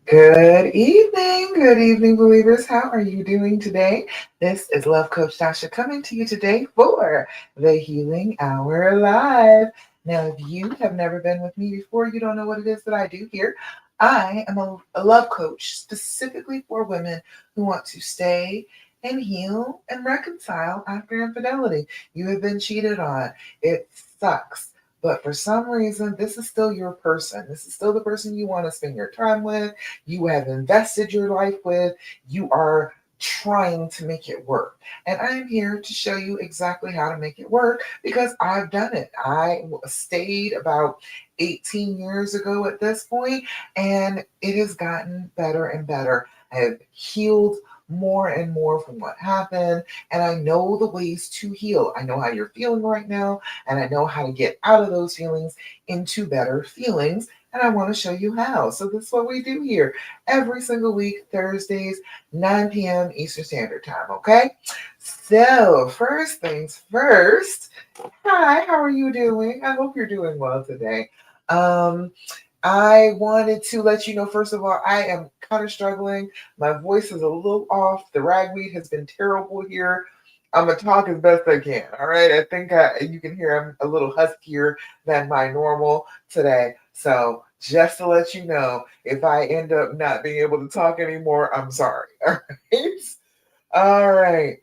Good evening, believers. How are you doing today? This is Love Coach Tasha coming to you today for the Healing Hour Live. Now, if you have never been with me before, you don't know what it is that I do here. I am a love coach specifically for women who want to stay and heal and reconcile after infidelity. You have been cheated on. It sucks. But for some reason, this is still your person. This is still the person you want to spend your time with, you have invested your life with, you are trying to make it work. And I'm here to show you exactly how to make it work because I've done it. I stayed about 18 years ago at this point, and it has gotten better and better. I have healed more and more from what happened, and I know the ways to heal. I know how you're feeling right now, and I know how to get out of those feelings into better feelings, and I want to show you how. So this is what we do here every single week, Thursdays, 9 p.m. Eastern Standard Time, okay? So first things first, hi, how are you doing? I hope you're doing well today. Um, I wanted to let you know, first of all, I am kind of struggling. My voice is a little off. The ragweed has been terrible here. I'm going to talk as best I can. All right. I think you can hear I'm a little huskier than my normal today. So just to let you know, if I end up not being able to talk anymore, I'm sorry. All right. All right.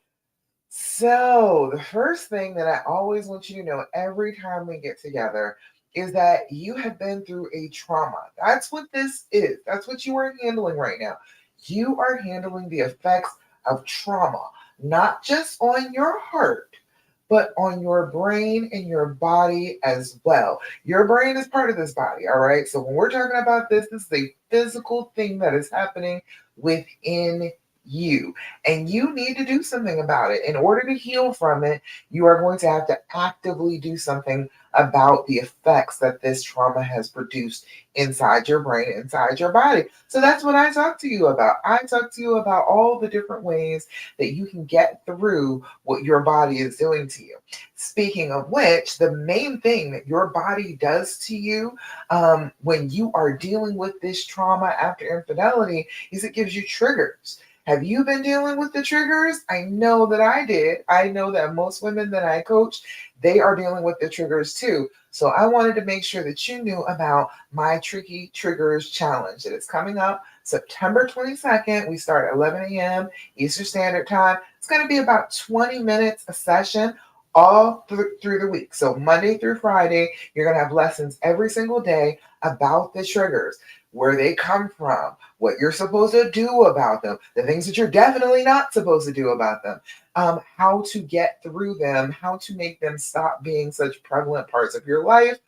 So, the first thing that I always want you to know every time we get together is that you have been through a trauma. That's what this is. That's what you are handling right now. You are handling the effects of trauma, not just on your heart, but on your brain and your body as well. Your brain is part of this body, all right? So, when we're talking about this is a physical thing that is happening within you, and you need to do something about it. In order to heal from it, you are going to have to actively do something about the effects that this trauma has produced inside your brain, inside your body. So that's what I talk to you about. I talk to you about all the different ways that you can get through what your body is doing to you. Speaking of which, the main thing that your body does to you when you are dealing with this trauma after infidelity is it gives you triggers. Have you been dealing with the triggers? I know that I did. I know that most women that I coach, they are dealing with the triggers too. So I wanted to make sure that you knew about my Tricky Triggers Challenge that is coming up September 22nd. We start at 11 a.m. Eastern Standard Time. It's going to be about 20 minutes a session all through the week. So Monday through Friday, you're going to have lessons every single day about the triggers, where they come from, what you're supposed to do about them, the things that you're definitely not supposed to do about them, how to get through them, how to make them stop being such prevalent parts of your life.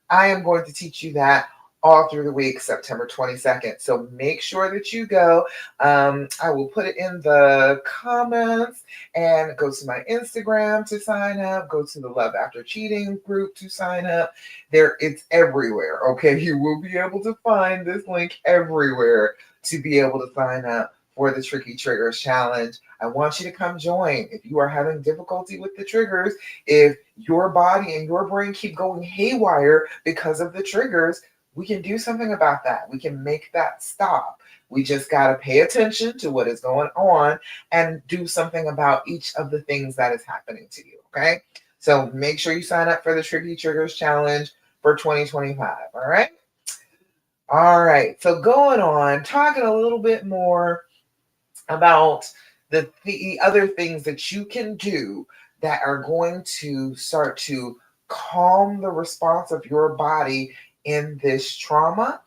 I am going to teach you that all through the week, September 22nd. So make sure that you go. I will put it in the comments, and go to my Instagram to sign up. Go to the Love After Cheating group to sign up. It's everywhere. Okay, you will be able to find this link everywhere to be able to sign up for the Tricky Triggers Challenge. I want you to come join. If you are having difficulty with the triggers, if your body and your brain keep going haywire because of the triggers, we can do something about that. We can make that stop. We just got to pay attention to what is going on and do something about each of the things that is happening to you. Okay. So make sure you sign up for the Tricky Triggers Challenge for 2025. All right. All right. So going on, talking a little bit more about the other things that you can do that are going to start to calm the response of your body in this trauma.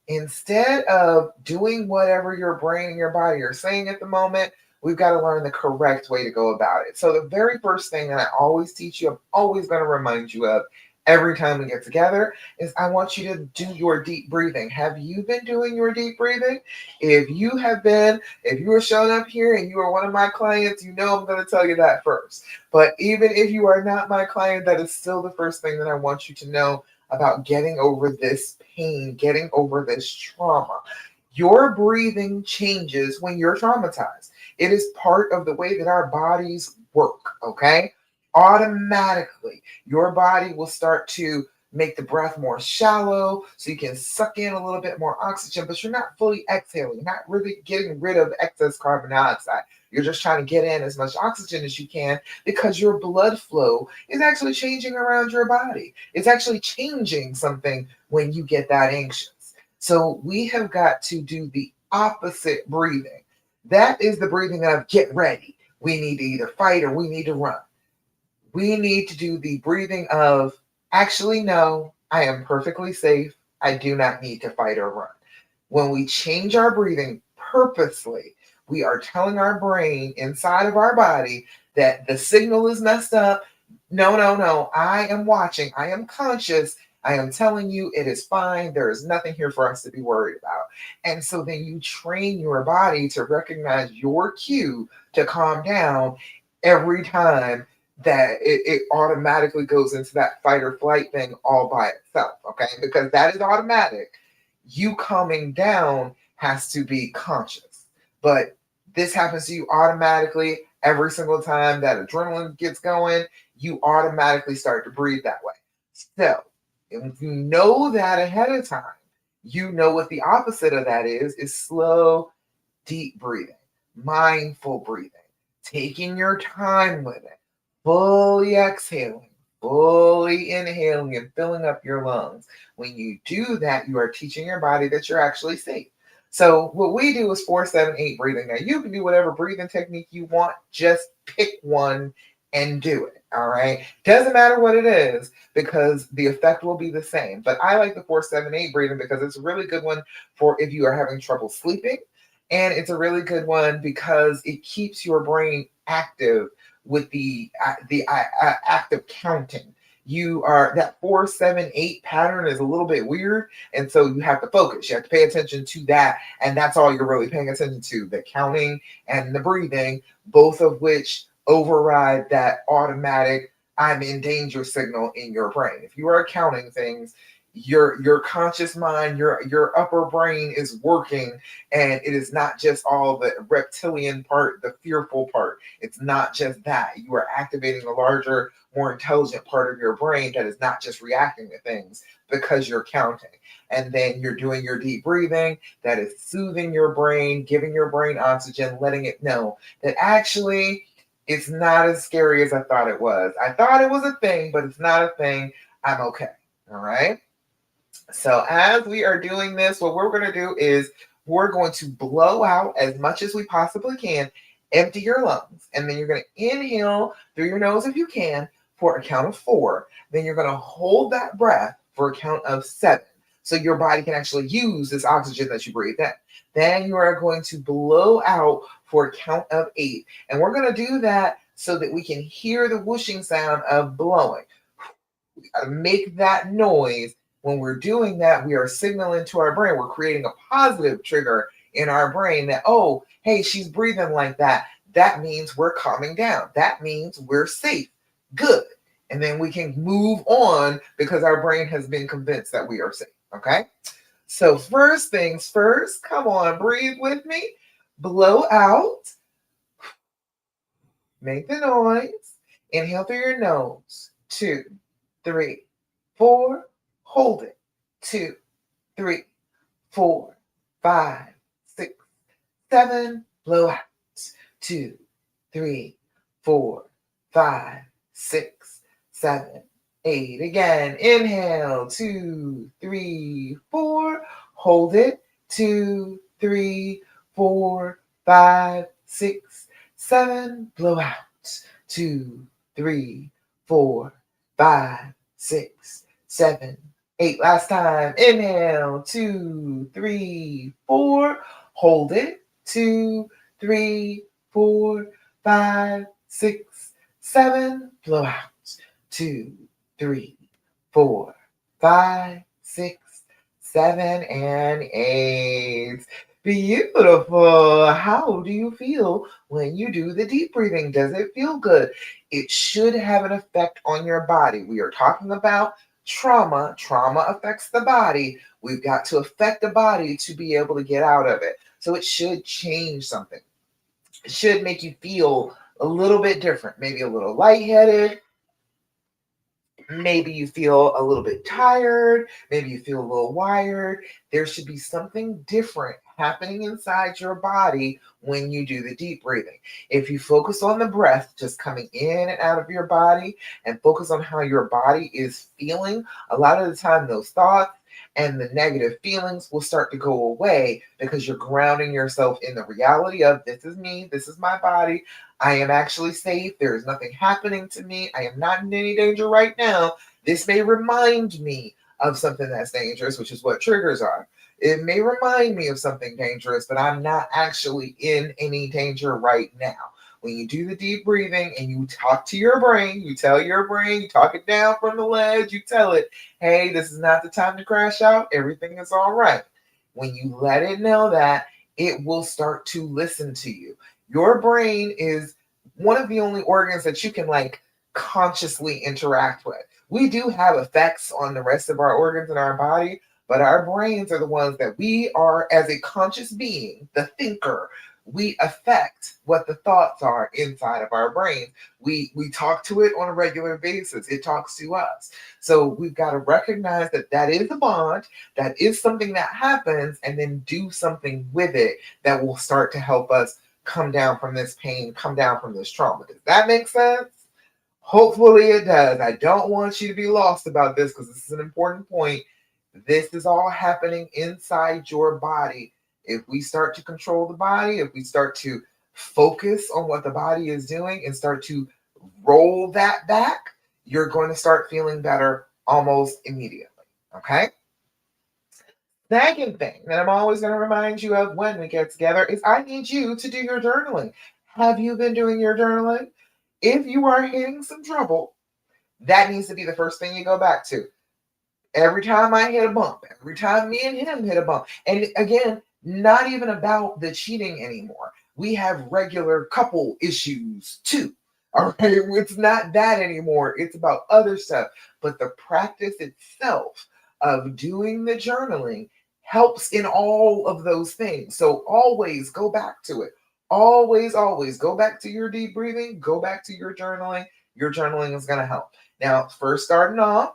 Instead of doing whatever your brain and your body are saying at the moment, we've got to learn the correct way to go about it. So the very first thing that I always teach you, I'm always going to remind you of every time we get together, is I want you to do your deep breathing. Have you been doing your deep breathing? If you are showing up here and you are one of my clients, you know I'm going to tell you that first. But even if you are not my client, that is still the first thing that I want you to know about getting over this pain, getting over this trauma. Your breathing changes when you're traumatized. It is part of the way that our bodies work, okay? Automatically, your body will start to make the breath more shallow so you can suck in a little bit more oxygen, but you're not fully exhaling, you're not really getting rid of excess carbon dioxide. You're just trying to get in as much oxygen as you can because your blood flow is actually changing around your body. It's actually changing something when you get that anxious. So we have got to do the opposite breathing. That is the breathing of get ready. We need to either fight or we need to run. We need to do the breathing of actually, no, I am perfectly safe. I do not need to fight or run. When we change our breathing purposely, we are telling our brain inside of our body that the signal is messed up. No, no, no. I am watching. I am conscious. I am telling you it is fine. There is nothing here for us to be worried about. And so then you train your body to recognize your cue to calm down every time that it automatically goes into that fight or flight thing all by itself. Okay. Because that is automatic. You calming down has to be conscious. But this happens to you automatically every single time that adrenaline gets going. You automatically start to breathe that way. So if you know that ahead of time, you know what the opposite of that is slow, deep breathing, mindful breathing, taking your time with it, fully exhaling, fully inhaling, and filling up your lungs. When you do that, you are teaching your body that you're actually safe. So what we do is 4-7-8 breathing. Now you can do whatever breathing technique you want. Just pick one and do it. All right. Doesn't matter what it is because the effect will be the same. But I like the 4-7-8 breathing because it's a really good one for if you are having trouble sleeping. And it's a really good one because it keeps your brain active with the active counting. You are that 4-7-8 pattern is a little bit weird, and so you have to focus. You have to pay attention to that, and that's all you're really paying attention to: the counting and the breathing, both of which override that automatic "I'm in danger" signal in your brain. If you are counting things, your conscious mind, your upper brain is working, and it is not just all the reptilian part, the fearful part. It's not just that. You are activating a larger, more intelligent part of your brain that is not just reacting to things because you're counting. And then you're doing your deep breathing that is soothing your brain, giving your brain oxygen, letting it know that actually it's not as scary as I thought it was. I thought it was a thing, but it's not a thing. I'm okay. All right. So as we are doing this, what we're going to do is we're going to blow out as much as we possibly can, empty your lungs, and then you're going to inhale through your nose if you can for a count of 4. Then you're going to hold that breath for a count of 7. So your body can actually use this oxygen that you breathe in. Then you are going to blow out for a count of 8. And we're going to do that so that we can hear the whooshing sound of blowing. We got to make that noise. When we're doing that, we are signaling to our brain, we're creating a positive trigger in our brain that, oh, hey, she's breathing like that. That means we're calming down. That means we're safe. Good. And then we can move on because our brain has been convinced that we are safe. Okay. So, first things first, come on, breathe with me. Blow out. Make the noise. Inhale through your nose. 2, 3, 4. Hold it. 2, 3, 4, 5, 6, 7. Blow out. 2, 3, 4, 5, 6, 7, 8. Again. Inhale. 2, 3, 4. Hold it. 2, 3, 4, 5, 6, 7. Blow out. 2, 3, 4, 5, 6, 7, 8. Last time. Inhale. 2, 3, 4. Hold it. 2, 3, 4, 5, 6, 7. Blow out. 2, 3, 4, 5, 6, 7, and 8. Beautiful. How do you feel when you do the deep breathing? Does it feel good? It should have an effect on your body. We are talking about trauma. Trauma affects the body. We've got to affect the body to be able to get out of it. So it should change something. It should make you feel a little bit different, maybe a little lightheaded, Maybe you feel a little bit tired. Maybe you feel a little wired. There should be something different happening inside your body when you do the deep breathing. If you focus on the breath just coming in and out of your body and focus on how your body is feeling, a lot of the time those thoughts and the negative feelings will start to go away because you're grounding yourself in the reality of this is me, this is my body. I am actually safe. There is nothing happening to me. I am not in any danger right now. This may remind me of something that's dangerous, which is what triggers are. It may remind me of something dangerous, but I'm not actually in any danger right now. When you do the deep breathing and you talk to your brain, you tell your brain, you talk it down from the ledge, you tell it, hey, this is not the time to crash out. Everything is all right. When you let it know that, it will start to listen to you. Your brain is one of the only organs that you can like consciously interact with. We do have effects on the rest of our organs in our body, but our brains are the ones that we are, as a conscious being, the thinker. We affect what the thoughts are inside of our brain. We talk to it on a regular basis. It talks to us. So we've got to recognize that that is a bond, that is something that happens, and then do something with it that will start to help us come down from this pain, come down from this trauma. Does that make sense? Hopefully it does. I don't want you to be lost about this because this is an important point. This is all happening inside your body. If we start to control the body, if we start to focus on what the body is doing and start to roll that back, you're going to start feeling better almost immediately. Okay? Second thing that I'm always going to remind you of when we get together is I need you to do your journaling. Have you been doing your journaling? If you are hitting some trouble, that needs to be the first thing you go back to. Every time I hit a bump, every time me and him hit a bump. And again, not even about the cheating anymore. We have regular couple issues too. All right. It's not that anymore. It's about other stuff. But the practice itself of doing the journaling helps in all of those things. So always go back to it. Always go back to your deep breathing, go back to your journaling. Your journaling is going to help. Now, first starting off,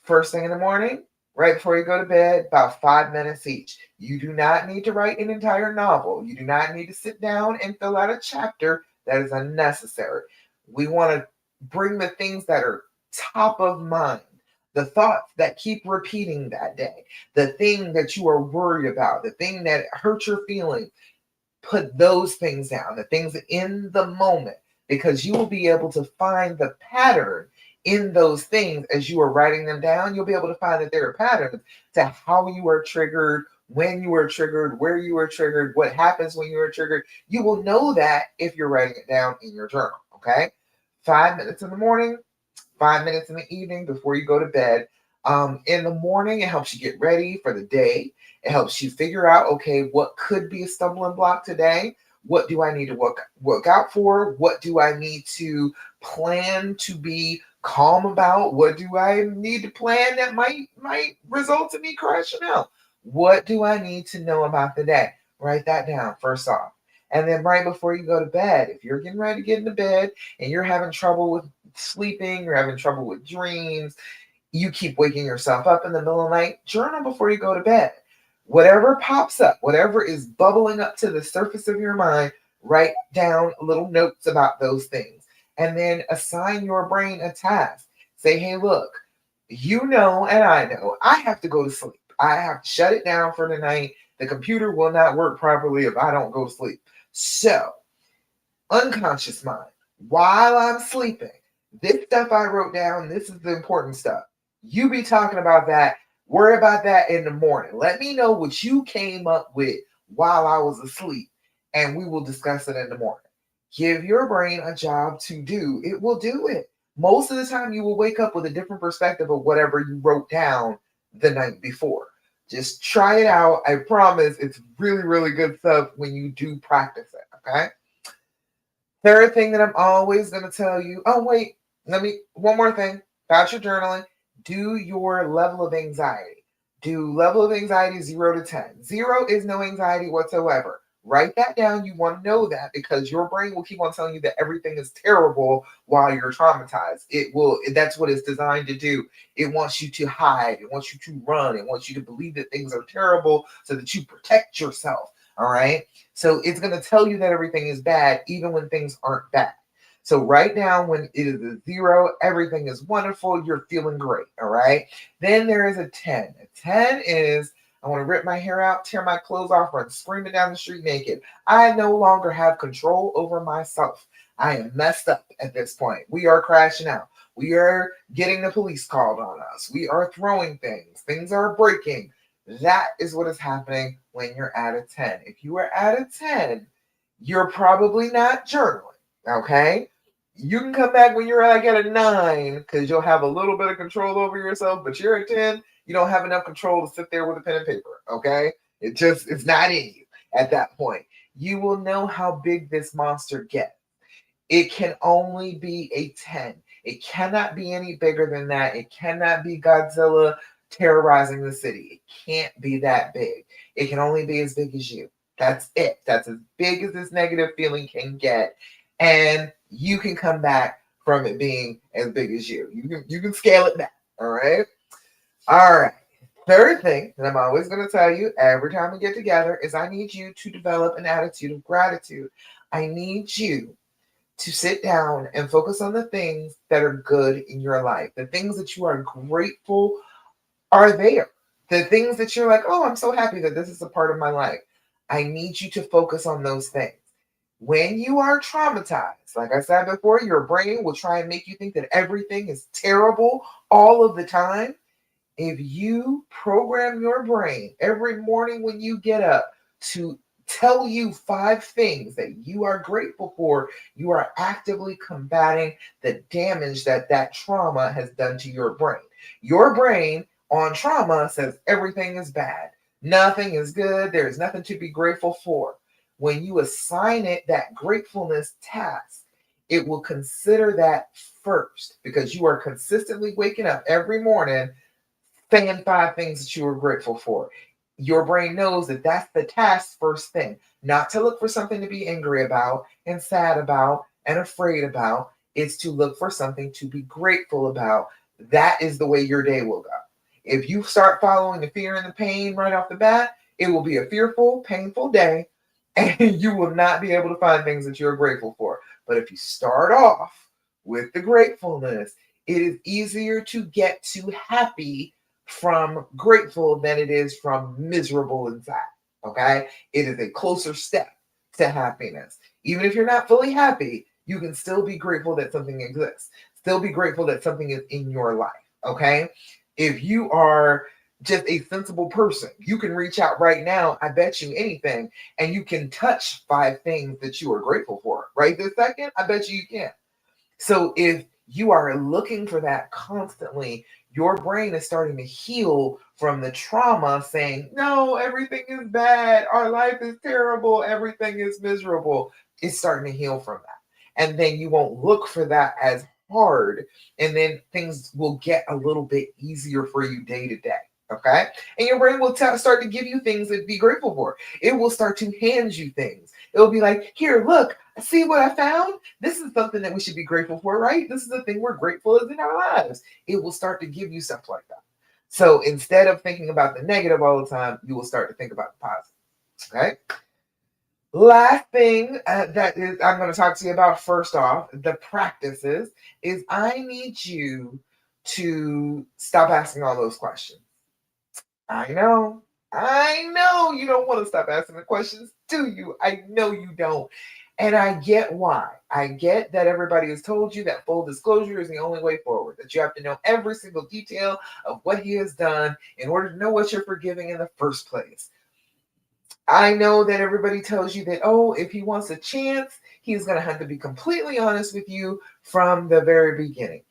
first thing in the morning, right before you go to bed, about 5 minutes each. You do not need to write an entire novel. You do not need to sit down and fill out a chapter. That is unnecessary. We want to bring the things that are top of mind, the thoughts that keep repeating that day, the thing that you are worried about, the thing that hurts your feelings. Put those things down, the things in the moment, because you will be able to find the pattern in those things as you are writing them down. You'll be able to find that there are patterns to how you are triggered, when you are triggered, where you are triggered, what happens when you are triggered. You will know that if you're writing it down in your journal. Okay. 5 minutes in the morning, 5 minutes in the evening before you go to bed. In the morning, it helps you get ready for the day. It helps you figure out, okay, what could be a stumbling block today? What do I need to work out for? What do I need to plan to be calm about? What do I need to plan that might result in me crashing out? What do I need to know about the day? Write that down first off. And then right before you go to bed, if you're getting ready to get into bed and you're having trouble with sleeping, you're having trouble with dreams, you keep waking yourself up in the middle of the night, journal before you go to bed. Whatever pops up, whatever is bubbling up to the surface of your mind, write down little notes about those things. And then assign your brain a task. Say, hey, look, you know, and I know, I have to go to sleep. I have to shut it down for the night. The computer will not work properly if I don't go to sleep. So, unconscious mind, while I'm sleeping, this stuff I wrote down, this is the important stuff. You be talking about that. Worry about that in the morning. Let me know what you came up with while I was asleep, and we will discuss it in the morning. Give your brain a job to do. It will do it. Most of the time, you will wake up with a different perspective of whatever you wrote down the night before. Just try it out. I promise it's really, really good stuff when you do practice it. Okay. Third thing that I'm always going to tell you. Oh, wait. One more thing about your journaling. Do your level of anxiety. Do level of anxiety 0 to 10. 0 is no anxiety whatsoever. Write that down. You want to know that because your brain will keep on telling you that everything is terrible while you're traumatized. It will, that's what it's designed to do. It wants you to hide, it wants you to run, it wants you to believe that things are terrible so that you protect yourself. All right. So it's going to tell you that everything is bad, even when things aren't bad. So right now, when it is a 0, everything is wonderful. You're feeling great. All right. Then there is a 10. A 10 is I want to rip my hair out, tear my clothes off, run screaming down the street naked. I no longer have control over myself. I am messed up at this point. We are crashing out. We are getting the police called on us. We are throwing things. Things are breaking. That is what is happening when you're at a 10. If you are at a 10, you're probably not journaling. Okay? You can come back when you're like at a 9 because you'll have a little bit of control over yourself, but you're at 10, you don't have enough control to sit there with a pen and paper. Okay? It's not in you at that point. You will know how big this monster gets. It can only be a 10. It cannot be any bigger than that. It cannot be Godzilla terrorizing the city. It can't be that big. It can only be as big as you. That's it. That's as big as this negative feeling can get. And you can come back from it being as big as you. You can scale it back. All right. All right. Third thing that I'm always going to tell you every time we get together is I need you to develop an attitude of gratitude. I need you to sit down and focus on the things that are good in your life. The things that you are grateful are there. The things that you're like, oh, I'm so happy that this is a part of my life. I need you to focus on those things. When you are traumatized, like I said before, your brain will try and make you think that everything is terrible all of the time. If you program your brain every morning when you get up to tell you 5 things that you are grateful for, you are actively combating the damage that that trauma has done to your brain. Your brain on trauma says everything is bad, nothing is good, there's nothing to be grateful for. When you assign it that gratefulness task, it will consider that first because you are consistently waking up every morning saying 5 things that you are grateful for. Your brain knows that that's the task first thing, not to look for something to be angry about and sad about and afraid about. It's to look for something to be grateful about. That is the way your day will go. If you start following the fear and the pain right off the bat, it will be a fearful, painful day, and you will not be able to find things that you're grateful for. But if you start off with the gratefulness, it is easier to get to happy from grateful than it is from miserable inside. Okay? It is a closer step to happiness. Even if you're not fully happy, you can still be grateful that something exists. Still be grateful that something is in your life. Okay? If you are just a sensible person, you can reach out right now, I bet you anything, and you can touch 5 things that you are grateful for. Right this second, I bet you can. So if you are looking for that constantly, your brain is starting to heal from the trauma saying, no, everything is bad. Our life is terrible. Everything is miserable. It's starting to heal from that. And then you won't look for that as hard. And then things will get a little bit easier for you day to day. Okay. And your brain will start to give you things to be grateful for. It will start to hand you things. It'll be like, here, look, see what I found? This is something that we should be grateful for, right? This is the thing we're grateful is in our lives. It will start to give you stuff like that. So instead of thinking about the negative all the time, you will start to think about the positive. Okay. Last thing that is I'm going to talk to you about first off, the practices, is I need you to stop asking all those questions. I know. I know you don't want to stop asking the questions, do you? I know you don't. And I get why. I get that everybody has told you that full disclosure is the only way forward, that you have to know every single detail of what he has done in order to know what you're forgiving in the first place. I know that everybody tells you that, oh, if he wants a chance, he's going to have to be completely honest with you from the very beginning.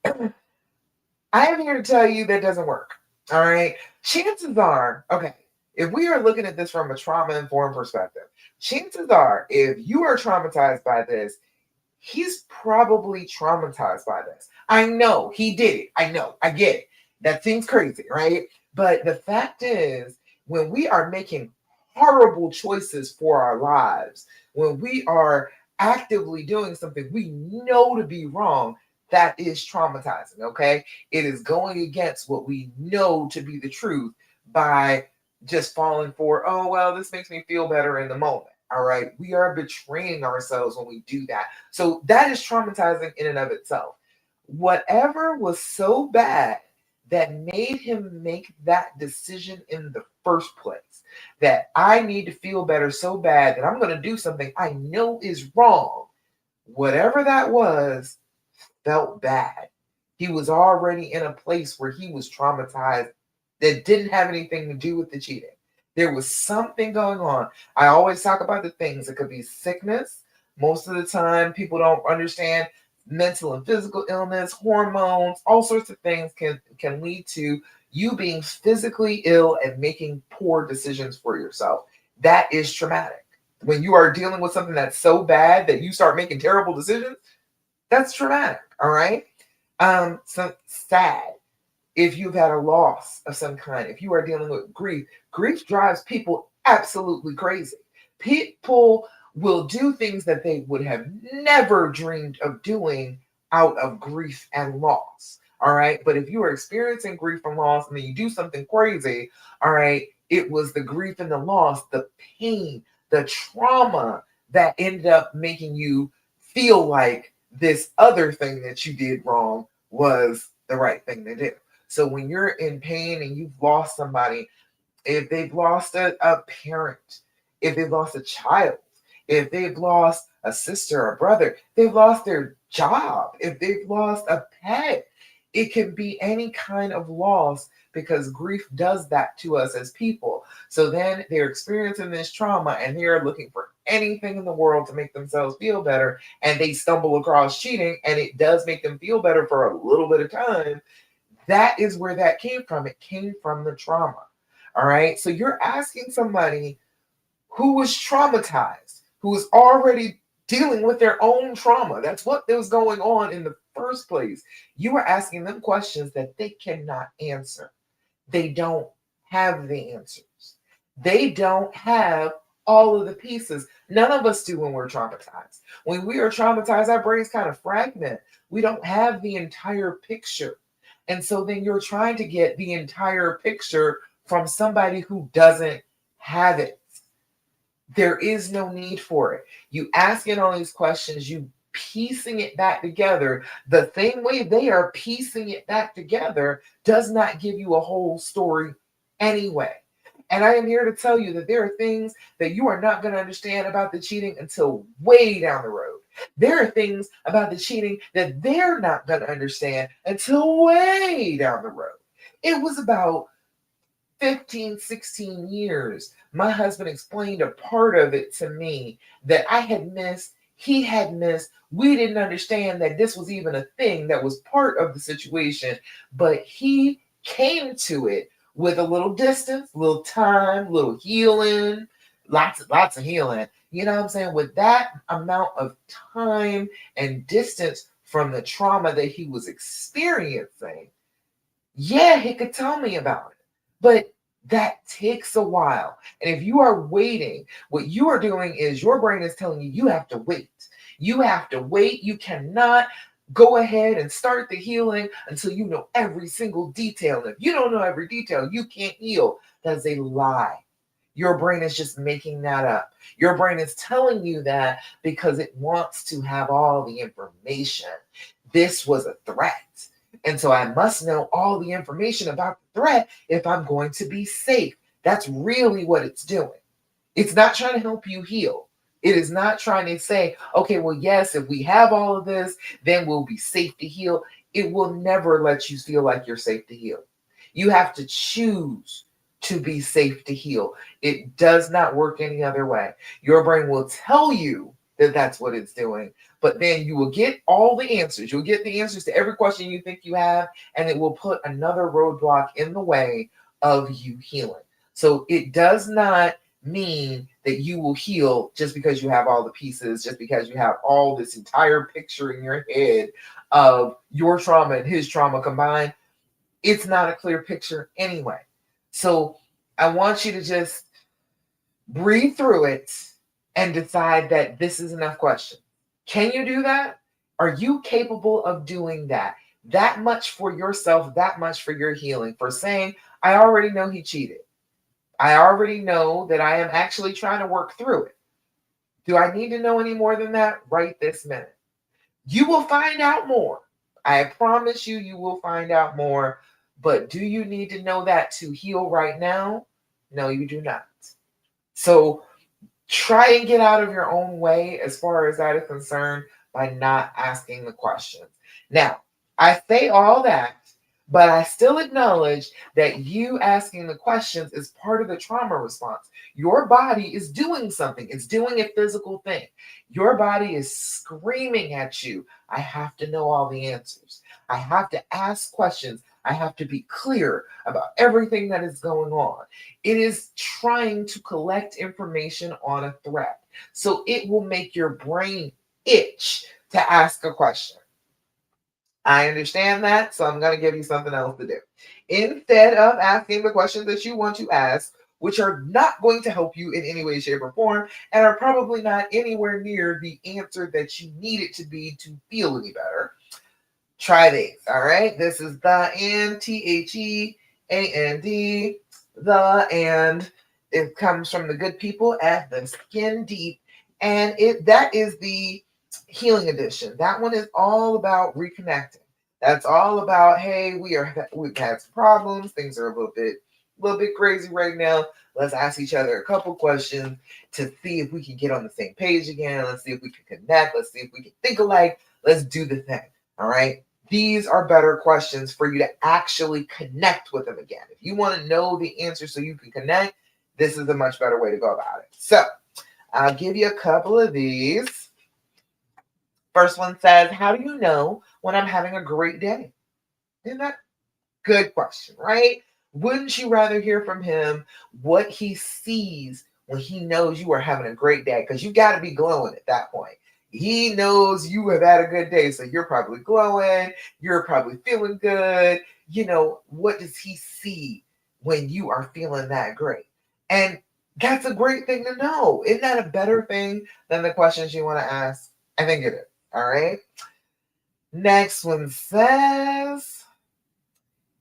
I am here to tell you that doesn't work. All right. Chances are, okay, if we are looking at this from a trauma-informed perspective, chances are, if you are traumatized by this, he's probably traumatized by this. I know he did it. I know. I get it. That seems crazy, right? But the fact is, when we are making horrible choices for our lives, when we are actively doing something we know to be wrong, that is traumatizing, okay? It is going against what we know to be the truth by just falling for, oh, well, this makes me feel better in the moment. All right. We are betraying ourselves when we do that. So that is traumatizing in and of itself. Whatever was so bad that made him make that decision in the first place, that I need to feel better so bad that I'm going to do something I know is wrong, whatever that was, felt bad. He was already in a place where he was traumatized that didn't have anything to do with the cheating. There was something going on. I always talk about the things. It could be sickness. Most of the time, people don't understand mental and physical illness, hormones, all sorts of things can lead to you being physically ill and making poor decisions for yourself. That is traumatic. When you are dealing with something that's so bad that you start making terrible decisions, that's traumatic. All right. So sad. If you've had a loss of some kind, if you are dealing with grief, grief drives people absolutely crazy. People will do things that they would have never dreamed of doing out of grief and loss. All right. But if you are experiencing grief and loss and then you do something crazy, all right, it was the grief and the loss, the pain, the trauma that ended up making you feel like this other thing that you did wrong was the right thing to do. So when you're in pain and you've lost somebody, if they've lost a parent, if they've lost a child, if they've lost a sister or brother, they've lost their job, if they've lost a pet, it can be any kind of loss because grief does that to us as people. So then they're experiencing this trauma and they're looking for anything in the world to make themselves feel better. And they stumble across cheating and it does make them feel better for a little bit of time. That is where that came from. It came from the trauma. All right. So you're asking somebody who was traumatized, who was already dealing with their own trauma. That's what was going on in the first place. You are asking them questions that they cannot answer. They don't have the answers. They don't have all of the pieces. None of us do when we're traumatized. When we are traumatized, our brains kind of fragment. We don't have the entire picture. And so then you're trying to get the entire picture from somebody who doesn't have it. There is no need for it. You asking all these questions, you piecing it back together the same way they are piecing it back together does not give you a whole story anyway. And I am here to tell you that there are things that you are not going to understand about the cheating until way down the road. There are things about the cheating that they're not going to understand until way down the road. It was about 15, 16 years. My husband explained a part of it to me that I had missed, he had missed. We didn't understand that this was even a thing that was part of the situation, but he came to it with a little distance, little time, little healing, lots of healing. You know what I'm saying? With that amount of time and distance from the trauma that he was experiencing, yeah, he could tell me about it. But that takes a while. And if you are waiting, what you are doing is your brain is telling you, you have to wait. You have to wait. You cannot go ahead and start the healing until you know every single detail. If you don't know every detail, you can't heal. That is a lie. Your brain is just making that up. Your brain is telling you that because it wants to have all the information. This was a threat. And so I must know all the information about the threat if I'm going to be safe. That's really what it's doing. It's not trying to help you heal. It is not trying to say, okay, well, yes, if we have all of this, then we'll be safe to heal. It will never let you feel like you're safe to heal. You have to choose to be safe to heal. It does not work any other way. Your brain will tell you that that's what it's doing, but then you will get all the answers. You'll get the answers to every question you think you have, and it will put another roadblock in the way of you healing. So it does not mean that you will heal just because you have all the pieces, just because you have all this entire picture in your head of your trauma and his trauma combined. It's not a clear picture anyway. So I want you to just breathe through it, and decide that this is enough questions. Can you do that? Are you capable of doing that? That much for yourself, that much for your healing, for saying, I already know he cheated. I already know that I am actually trying to work through it. Do I need to know any more than that right this minute? You will find out more. I promise you, you will find out more. But do you need to know that to heal right now? No, you do not. So try and get out of your own way as far as that is concerned by not asking the questions. Now, I say all that, but I still acknowledge that you asking the questions is part of the trauma response. Your body is doing something, it's doing a physical thing. Your body is screaming at you. I have to know all the answers. I have to ask questions. I have to be clear about everything that is going on. It is trying to collect information on a threat. So it will make your brain itch to ask a question. I understand that, so I'm going to give you something else to do. Instead of asking the questions that you want to ask, which are not going to help you in any way, shape, or form, and are probably not anywhere near the answer that you need it to be to feel any better, try these. All right. This is the and, THEAND, the and. It comes from the good people at the Skin Deep, and that is the healing edition. That one is all about reconnecting. That's all about, hey, we've had some problems. Things are a little bit crazy right now. Let's ask each other a couple questions to see if we can get on the same page again. Let's see if we can connect. Let's see if we can think alike. Let's do the thing. All right. These are better questions for you to actually connect with them again. If you want to know the answer so you can connect, this is a much better way to go about it. So I'll give you a couple of these. First one says, how do you know when I'm having a great day? Isn't that a good question, right? Wouldn't you rather hear from him what he sees when he knows you are having a great day? Because you got to be glowing at that point. He knows you have had a good day, so you're probably glowing. You're probably feeling good. What does he see when you are feeling that great? And that's a great thing to know. Isn't that a better thing than the questions you want to ask? I think it is. All right. Next one says,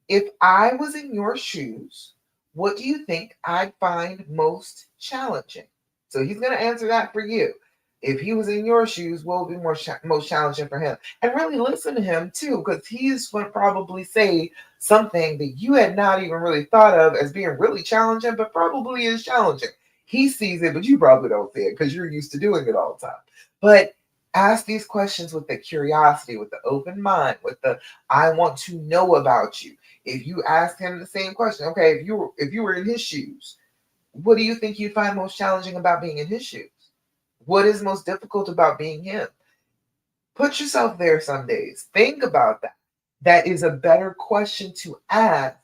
if I was in your shoes, what do you think I'd find most challenging? So he's going to answer that for you. If he was in your shoes, what would be most challenging for him? And really listen to him too, because he's going to probably say something that you had not even really thought of as being really challenging, but probably is challenging. He sees it, but you probably don't see it because you're used to doing it all the time. But ask these questions with the curiosity, with the open mind, with the I want to know about you. If you ask him the same question, okay, if you were in his shoes, what do you think you'd find most challenging about being in his shoes? What is most difficult about being him? Put yourself there some days. Think about that. That is a better question to ask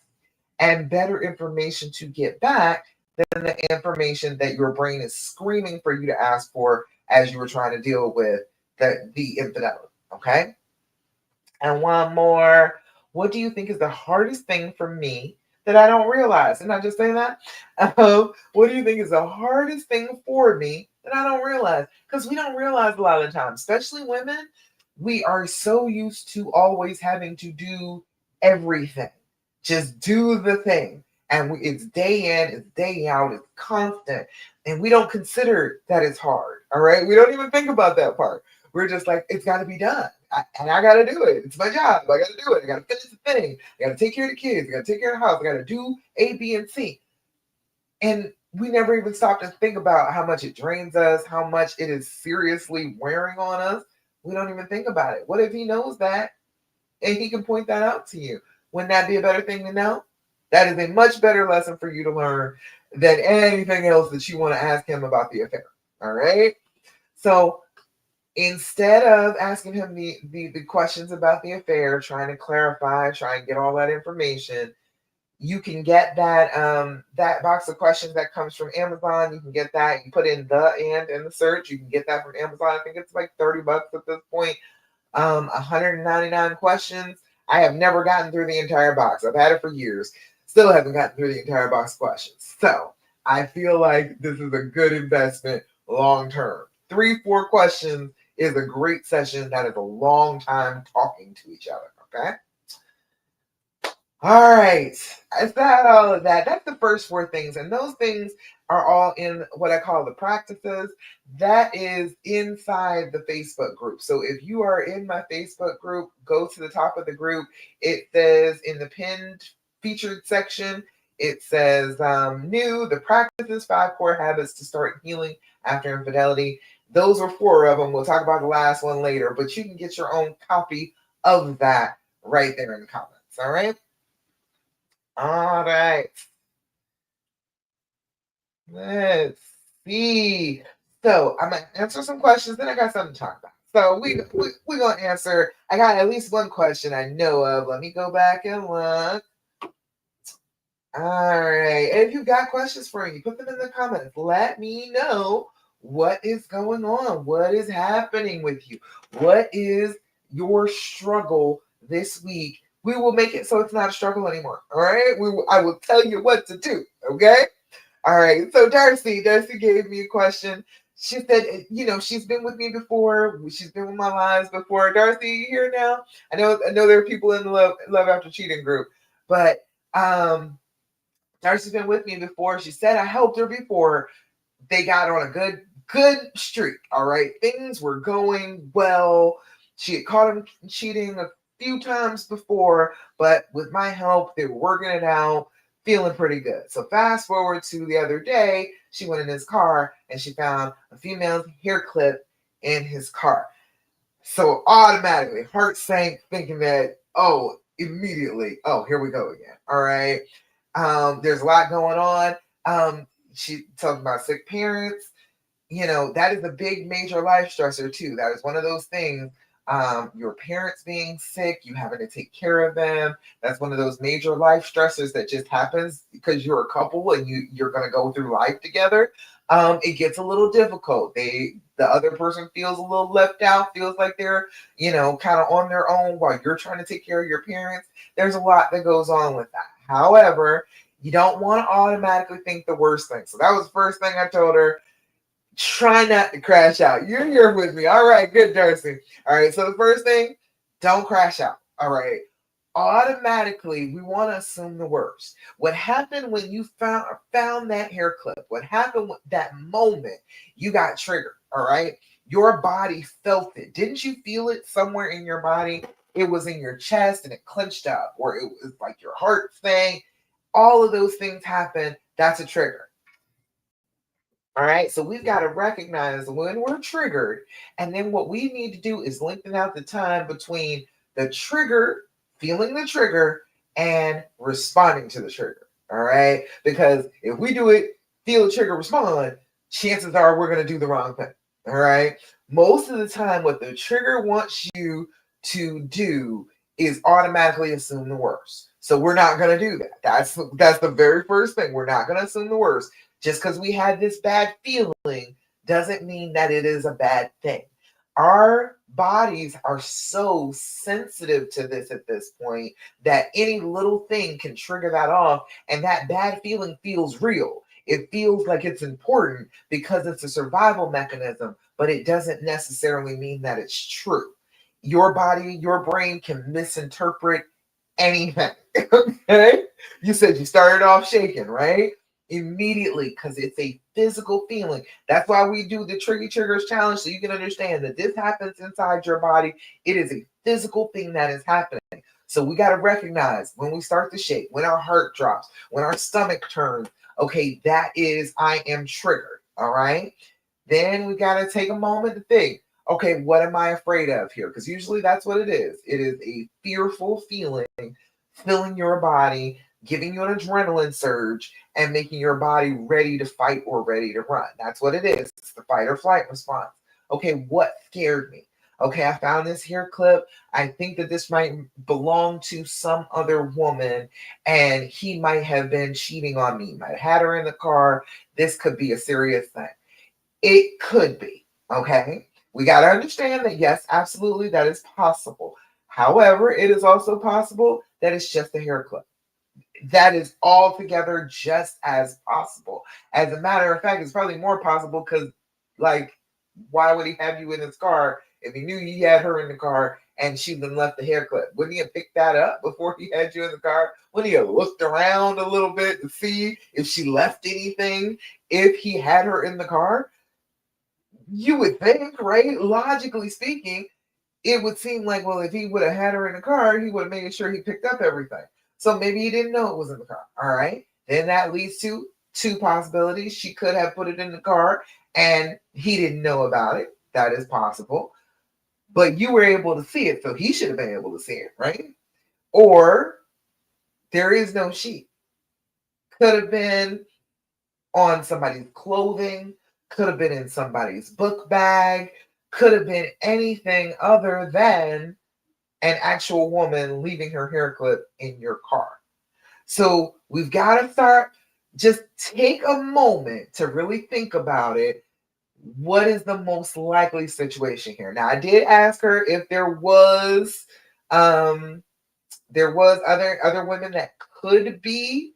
and better information to get back than the information that your brain is screaming for you to ask for as you were trying to deal with the infidelity. Okay? And one more. What do you think is the hardest thing for me that I don't realize? Didn't I just say that? What do you think is the hardest thing for me that I don't realize? Because we don't realize a lot of the time, especially women, we are so used to always having to do everything. Just do the thing. And it's day in, it's day out, it's constant. And we don't consider that it's hard. All right. We don't even think about that part. We're just like, it's got to be done. And I got to do it. It's my job. I got to do it. I got to finish the thing. I got to take care of the kids. I got to take care of the house. I got to do A, B, and C. And we never even stop to think about how much it drains us, how much it is seriously wearing on us. We don't even think about it. What if he knows that and he can point that out to you? Wouldn't that be a better thing to know? That is a much better lesson for you to learn than anything else that you want to ask him about the affair. All right? So instead of asking him the questions about the affair, trying to clarify, try and get all that information, you can get that box of questions that comes from Amazon. You can get that. You put in the and in the search. You can get that from Amazon. I think it's like $30 at this point. 199 questions. I have never gotten through the entire box. I've had it for years. Still haven't gotten through the entire box of questions. So I feel like this is a good investment long term. 3, 4 questions is a great session. That is a long time talking to each other. Okay. All right. Is that all of that? That's the first 4 things. And those things are all in what I call the practices. That is inside the Facebook group. So if you are in my Facebook group, go to the top of the group. It says in the pinned featured section, it says new, the practices, 5 core habits to start healing after infidelity. Those are 4 of them. We'll talk about the last one later, but you can get your own copy of that right there in the comments. All right. All right. Let's see. So I'm gonna answer some questions. Then I got something to talk about. So we gonna answer. I got at least one question I know of. Let me go back and look. All right. And if you got questions for me, put them in the comments. Let me know what is going on. What is happening with you? What is your struggle this week? We will make it so it's not a struggle anymore. All right. I will tell you what to do. Okay. All right. So Darcy gave me a question. She said, she's been with me before. She's been with my lives before. Darcy, you here now? I know there are people in the love after cheating group, but Darcy's been with me before. She said I helped her before. They got on a good streak. All right. Things were going well. She had caught him cheating a few times before, but with my help, they were working it out, feeling pretty good. So fast forward to the other day, she went in his car and she found a female's hair clip in his car. So automatically, heart sank, thinking that, immediately, here we go again. All right. There's a lot going on. She talked about sick parents. That is a big major life stressor too. That is one of those things. Your parents being sick, you having to take care of them. That's one of those major life stressors that just happens because you're a couple and you're going to go through life together. It gets a little difficult. The other person feels a little left out, feels like they're, kind of on their own while you're trying to take care of your parents. There's a lot that goes on with that. However, you don't want to automatically think the worst thing. So that was the first thing I told her. Try not to crash out. You're here with me. All right, good, Darcy. All right, so the first thing, don't crash out. All right. Automatically, we want to assume the worst. What happened when you found that hair clip? What happened with that moment? You got triggered. All right. Your body felt it. Didn't you feel it somewhere in your body? It was in your chest and it clenched up, or it was like your heart thing. All of those things happen. That's a trigger. All right, so we've got to recognize when we're triggered, and then what we need to do is lengthen out the time between the trigger, feeling the trigger, and responding to the trigger. All right, because if we do it, feel the trigger, respond, chances are we're going to do the wrong thing. All right, most of the time, what the trigger wants you to do is automatically assume the worst. So we're not going to do that. That's the very first thing. We're not going to assume the worst. Just because we had this bad feeling doesn't mean that it is a bad thing. Our bodies are so sensitive to this at this point that any little thing can trigger that off, and that bad feeling feels real. It feels like it's important because it's a survival mechanism, but it doesn't necessarily mean that it's true. Your body, your brain can misinterpret anything. Okay? You said you started off shaking, right? Immediately, because it's a physical feeling. That's why we do the Tricky Triggers challenge, so you can understand that this happens inside your body. It is a physical thing that is happening. So we got to recognize when we start to shake, when our heart drops, when our stomach turns. Okay, that is I am triggered. All right. Then we got to take a moment to think, okay, what am I afraid of here? Because usually that's what it is. It is a fearful feeling filling your body, giving you an adrenaline surge, and making your body ready to fight or ready to run. That's what it is. It's the fight or flight response. Okay, what scared me? Okay, I found this hair clip. I think that this might belong to some other woman, and he might have been cheating on me. Might have had her in the car. This could be a serious thing. It could be. Okay, we got to understand that, yes, absolutely, that is possible. However, it is also possible that it's just a hair clip. That is altogether just as possible. As a matter of fact, it's probably more possible because, like, why would he have you in his car if he knew he had her in the car and she then left the hair clip? Wouldn't he have picked that up before he had you in the car? Wouldn't he have looked around a little bit to see if she left anything if he had her in the car? You would think, right? Logically speaking, it would seem like, well, if he would have had her in the car, he would have made sure he picked up everything. So maybe he didn't know it was in the car. All right. Then that leads to two possibilities. She could have put it in the car and he didn't know about it. That is possible. But you were able to see it, so he should have been able to see it, right? Or there is no sheet. Could have been on somebody's clothing, could have been in somebody's book bag, could have been anything other than an actual woman leaving her hair clip in your car. So we've got to start, just take a moment to really think about it. What is the most likely situation here? Now, I did ask her if there was other women that could be,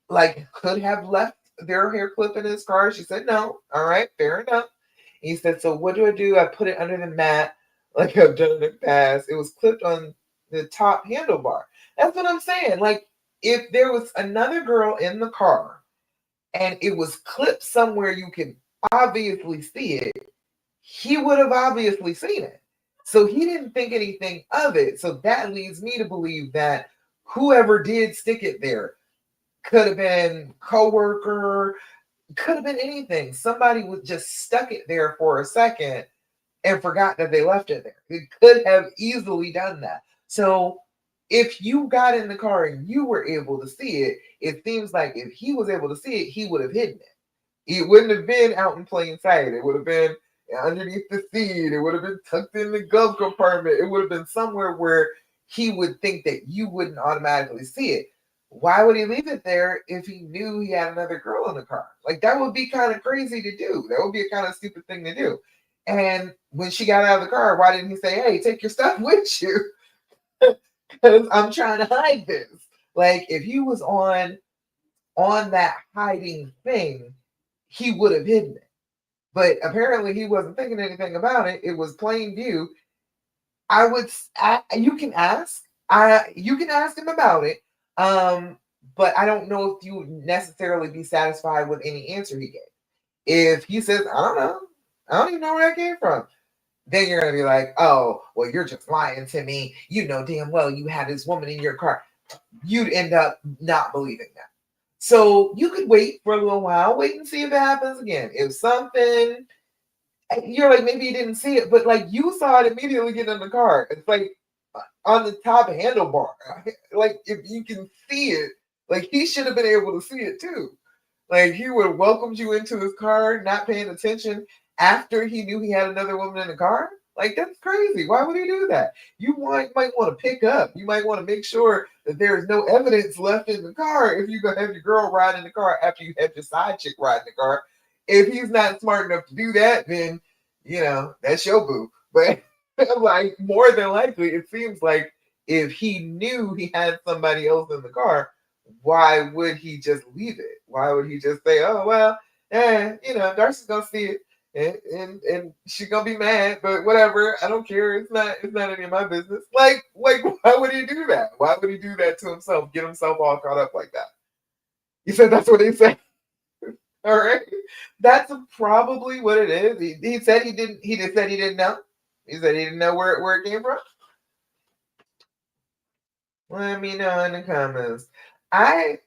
like, could have left their hair clip in his car. She said no. All right, fair enough. He said, so what do? I put it under the mat like I've done in the past. It was clipped on the top handlebar. That's what I'm saying. Like, if there was another girl in the car and it was clipped somewhere you could obviously see it, he would have obviously seen it. So he didn't think anything of it. So that leads me to believe that whoever did stick it there could have been coworker, could have been anything. Somebody was just stuck it there for a second and forgot that they left it there. It could have easily done that. So if you got in the car and you were able to see it, it seems like if he was able to see it, he would have hidden it. It wouldn't have been out in plain sight. It would have been underneath the seat. It would have been tucked in the glove compartment. It would have been somewhere where he would think that you wouldn't automatically see it. Why would he leave it there if he knew he had another girl in the car? Like, that would be kind of crazy to do. That would be a kind of stupid thing to do. And when she got out of the car, why didn't he say, hey, take your stuff with you? Because I'm trying to hide this. Like, if he was on that hiding thing, he would have hidden it. But apparently he wasn't thinking anything about it. It was plain view. You can ask. You can ask him about it. But I don't know if you would necessarily be satisfied with any answer he gave. If he says, I don't know, I don't even know where that came from, then you're gonna be like, oh, well, you're just lying to me. You know damn well you had this woman in your car. You'd end up not believing that. So you could wait for a little while, wait and see if it happens again. If something, you're like, maybe you didn't see it, but like you saw it immediately get in the car. It's like on the top handlebar. Like, if you can see it, like, he should have been able to see it too. Like, he would have welcomed you into his car, not paying attention after he knew he had another woman in the car. Like, that's crazy. Why would he do that? You might want to pick up. You might want to make sure that there is no evidence left in the car if you're going to have your girl ride in the car after you have your side chick ride in the car. If he's not smart enough to do that, then, that's your boo. But like, more than likely, it seems like if he knew he had somebody else in the car, why would he just leave it? Why would he just say, oh, well, Darcy's going to see it. And she's gonna be mad, but whatever. I don't care. It's not any of my business. Like, why would he do that? Why would he do that to himself? Get himself all caught up like that? He said that's what he said. All right, that's probably what it is. He said he didn't. He just said he didn't know. He said he didn't know where it came from. Let me know in the comments. And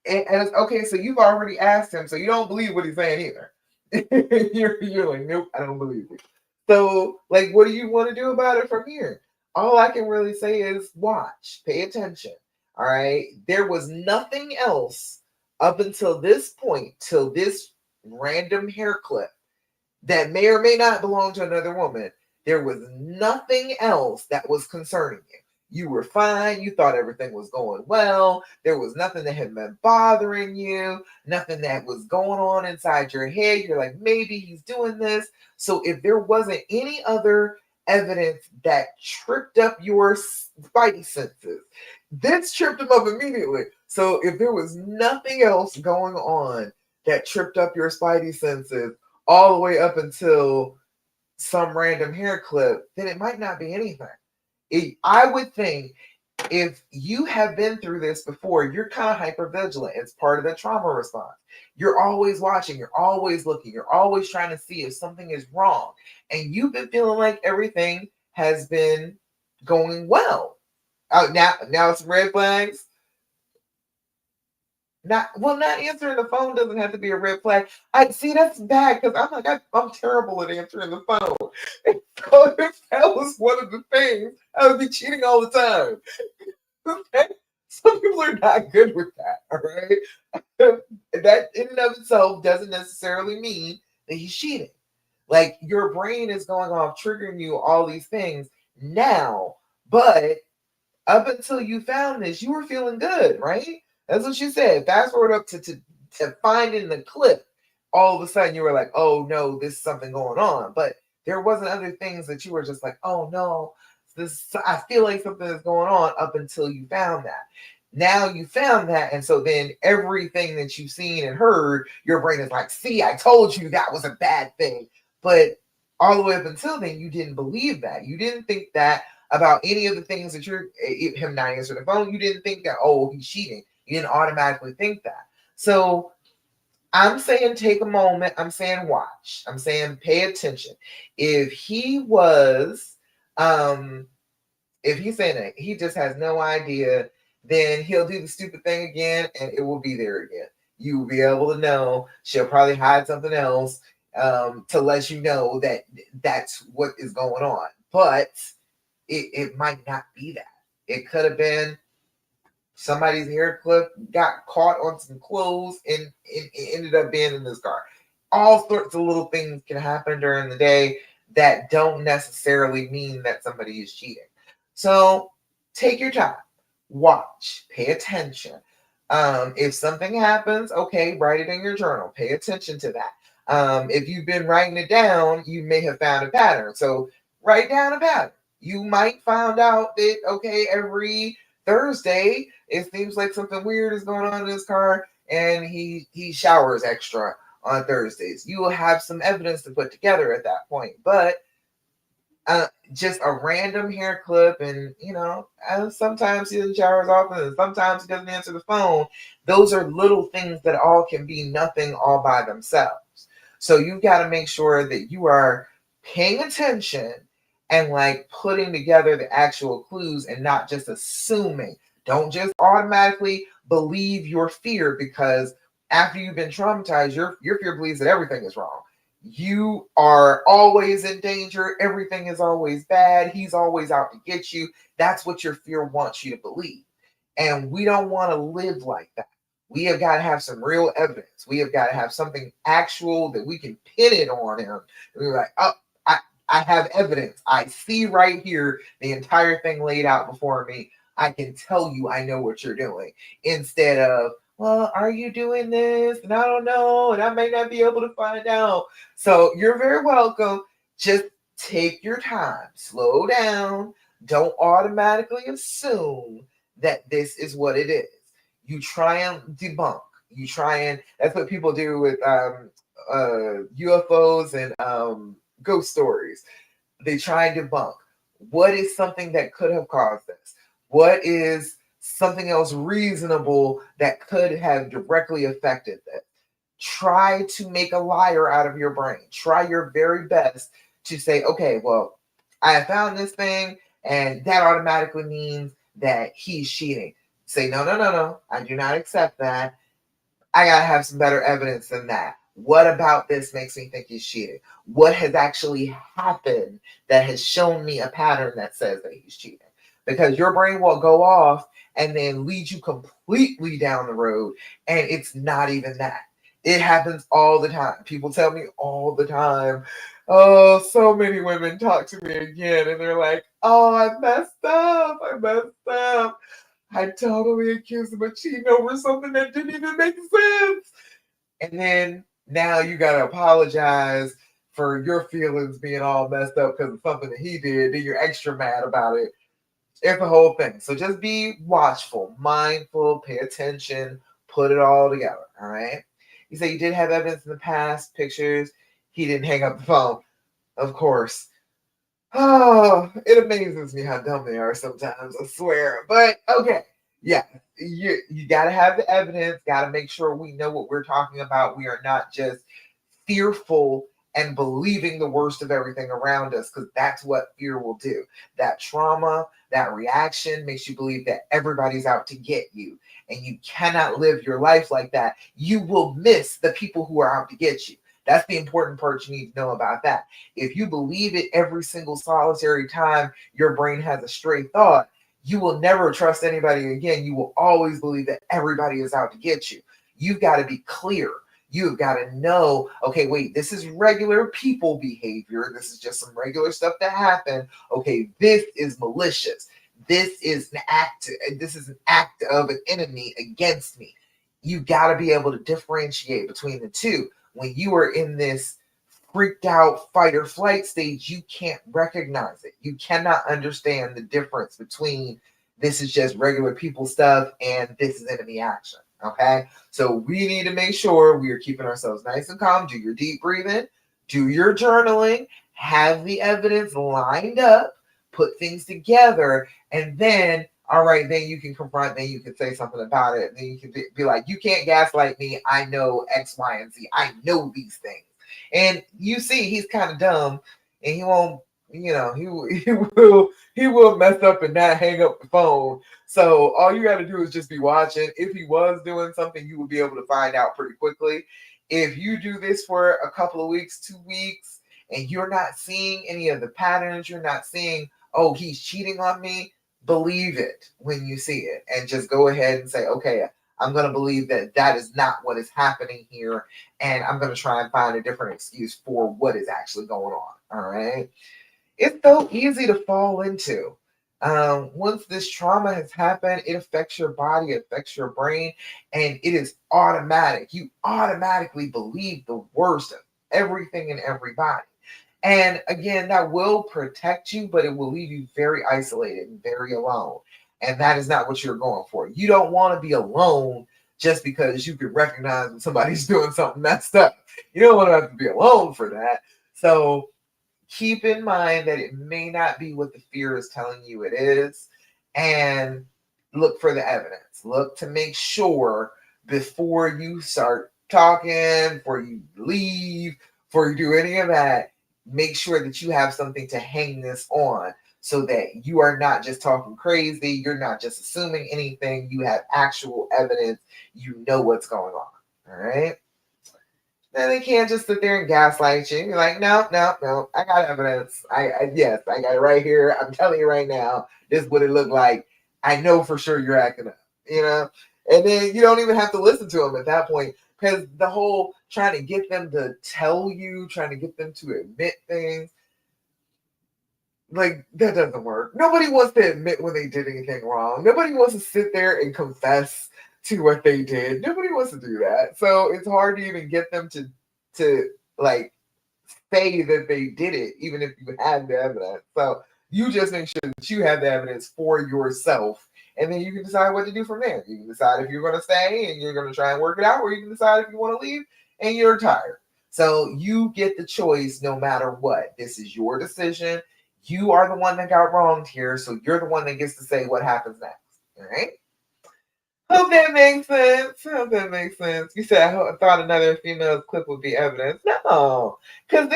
it's okay. So you've already asked him, so you don't believe what he's saying either. you're like, nope, I don't believe it. So, like, what do you want to do about it from here? All I can really say is watch, pay attention. All right. There was nothing else up until this point, till this random hair clip that may or may not belong to another woman. There was nothing else that was concerning you. You were fine. You thought everything was going well. There was nothing that had been bothering you, nothing that was going on inside your head. You're like, maybe he's doing this. So if there wasn't any other evidence that tripped up your spidey senses. This tripped them up immediately. So if there was nothing else going on that tripped up your spidey senses all the way up until some random hair clip, then it might not be anything. I would think if you have been through this before, you're kind of hyper vigilant. It's part of the trauma response. You're always watching, you're always looking, you're always trying to see if something is wrong. And you've been feeling like everything has been going well. Now it's red flags. Not answering the phone doesn't have to be a red flag. I see that's bad because I'm terrible at answering the phone. And so if that was one of the things, I would be cheating all the time. Okay? Some people are not good with that, all right? That in and of itself doesn't necessarily mean that he's cheating. Like your brain is going off, triggering you all these things now, but up until you found this, you were feeling good, right? That's what you said. Fast forward up to finding the clip. All of a sudden, you were like, "Oh no, there's something going on." But there wasn't other things that you were just like, "Oh no, this. I feel like something is going on." Up until you found that. Now you found that, and so then everything that you've seen and heard, your brain is like, "See, I told you that was a bad thing." But all the way up until then, you didn't believe that. You didn't think that about any of the things that you're him not answering the phone. You didn't think that, oh, he's cheating. You didn't automatically think that. So I'm saying take a moment. I'm saying watch. I'm saying pay attention. If he was, if he's saying that he just has no idea, then he'll do the stupid thing again and it will be there again. You will be able to know. She'll probably hide something else to let you know that that's what is going on. But it might not be that. It could have been somebody's hair clip got caught on some clothes and it ended up being in this car. All sorts of little things can happen during the day that don't necessarily mean that somebody is cheating. So take your time, watch, pay attention. If something happens, okay, write it in your journal. Pay attention to that. If you've been writing it down, you may have found a pattern. So write down a pattern. You might find out that, okay, every Thursday, it seems like something weird is going on in his car and he showers extra on Thursdays. You will have some evidence to put together at that point. But just a random hair clip and, sometimes he doesn't shower as often and sometimes he doesn't answer the phone. Those are little things that all can be nothing all by themselves. So you've got to make sure that you are paying attention and like putting together the actual clues and not just assuming. Don't just automatically believe your fear because after you've been traumatized, your fear believes that everything is wrong. You are always in danger. Everything is always bad. He's always out to get you. That's what your fear wants you to believe. And we don't want to live like that. We have got to have some real evidence. We have got to have something actual that we can pin it on him. And we're like, oh, I have evidence. I see right here the entire thing laid out before me. I can tell you I know what you're doing. Instead of, well, are you doing this? And I don't know. And I may not be able to find out. So you're very welcome. Just take your time. Slow down. Don't automatically assume that this is what it is. You try and debunk. You try and, that's what people do with UFOs and ghost stories. They try and debunk. What is something that could have caused this? What is something else reasonable that could have directly affected this? Try to make a liar out of your brain. Try your very best to say, okay, well, I found this thing, and that automatically means that he's cheating. Say, no. I do not accept that. I gotta have some better evidence than that. What about this makes me think he's cheating? What has actually happened that has shown me a pattern that says that he's cheating? Because your brain will go off and then lead you completely down the road, and it's not even that. It happens all the time. People tell me all the time, oh, so many women talk to me again, and they're like, oh, I messed up. I totally accused him of cheating over something that didn't even make sense. And then now you got to apologize for your feelings being all messed up because of something that he did, then you're extra mad about it. It's the whole thing. So just be watchful, mindful, pay attention, put it all together. All right. You say you did have evidence in the past, pictures. He didn't hang up the phone. Of course. Oh, it amazes me how dumb they are sometimes, I swear. But okay. Yeah. You gotta have the evidence, gotta make sure we know what we're talking about. We are not just fearful and believing the worst of everything around us, because that's what fear will do. That trauma, that reaction makes you believe that everybody's out to get you, and you cannot live your life like that. You will miss the people who are out to get you. That's the important part you need to know about that. If you believe it every single solitary time your brain has a stray thought, you will never trust anybody again. You will always believe that everybody is out to get you. You've got to be clear. You've got to know, okay, wait, this is regular people behavior. This is just some regular stuff that happened. Okay, this is malicious. This is an act. This is an act of an enemy against me. You got to be able to differentiate between the two. When you are in this freaked out fight or flight stage, you can't recognize it. You cannot understand the difference between this is just regular people stuff and this is enemy action. Okay, so we need to make sure we are keeping ourselves nice and calm. Do your deep breathing, do your journaling, have the evidence lined up, put things together, and then, all right, then you can confront, then you can say something about it. Then you can be like, you can't gaslight me. I know X, Y, and Z. I know these things. And you see, he's kind of dumb, and he won't, he will mess up and not hang up the phone. So all you got to do is just be watching. If he was doing something, you will be able to find out pretty quickly. If you do this for a couple of weeks, 2 weeks, and you're not seeing any of the patterns, you're not seeing, oh, he's cheating on me, believe it when you see it, and just go ahead and say, okay, I'm going to believe that that is not what is happening here, and I'm going to try and find a different excuse for what is actually going on. All right. It's so easy to fall into. Once this trauma has happened, it affects your body, it affects your brain, and it is automatic. You automatically believe the worst of everything and everybody. And again, that will protect you, but it will leave you very isolated and very alone. And that is not what you're going for. You don't want to be alone just because you can recognize when somebody's doing something messed up. You don't want to have to be alone for that. So keep in mind that it may not be what the fear is telling you it is, and look for the evidence. Look to make sure before you start talking, before you leave, before you do any of that, make sure that you have something to hang this on so that you are not just talking crazy, you're not just assuming anything, you have actual evidence, you know what's going on. All right. Then they can't just sit there and gaslight you. You're like, no, no, no. I got evidence. Yes, I got it right here. I'm telling you right now, this is what it looked like. I know for sure you're acting up, And then you don't even have to listen to them at that point, because the whole trying to get them to tell you, trying to get them to admit things, like that doesn't work. Nobody wants to admit when they did anything wrong. Nobody wants to sit there and confess to what they did. Nobody wants to do that. So it's hard to even get them to like say that they did it, even if you have the evidence. So you just make sure that you have the evidence for yourself, and then you can decide what to do from there. You can decide if you're going to stay and you're going to try and work it out, or you can decide if you want to leave and you're tired. So you get the choice no matter what. This is your decision. You are the one that got wronged here, so you're the one that gets to say what happens next. All right? Hope that makes sense. Hope that makes sense. You said I thought another female clip would be evidence. No, because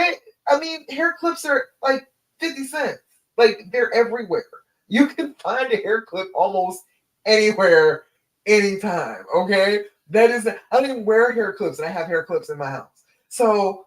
hair clips are like 50 cents. Like they're everywhere. You can find a hair clip almost anywhere, anytime. Okay, that is. I don't even wear hair clips, and I have hair clips in my house. So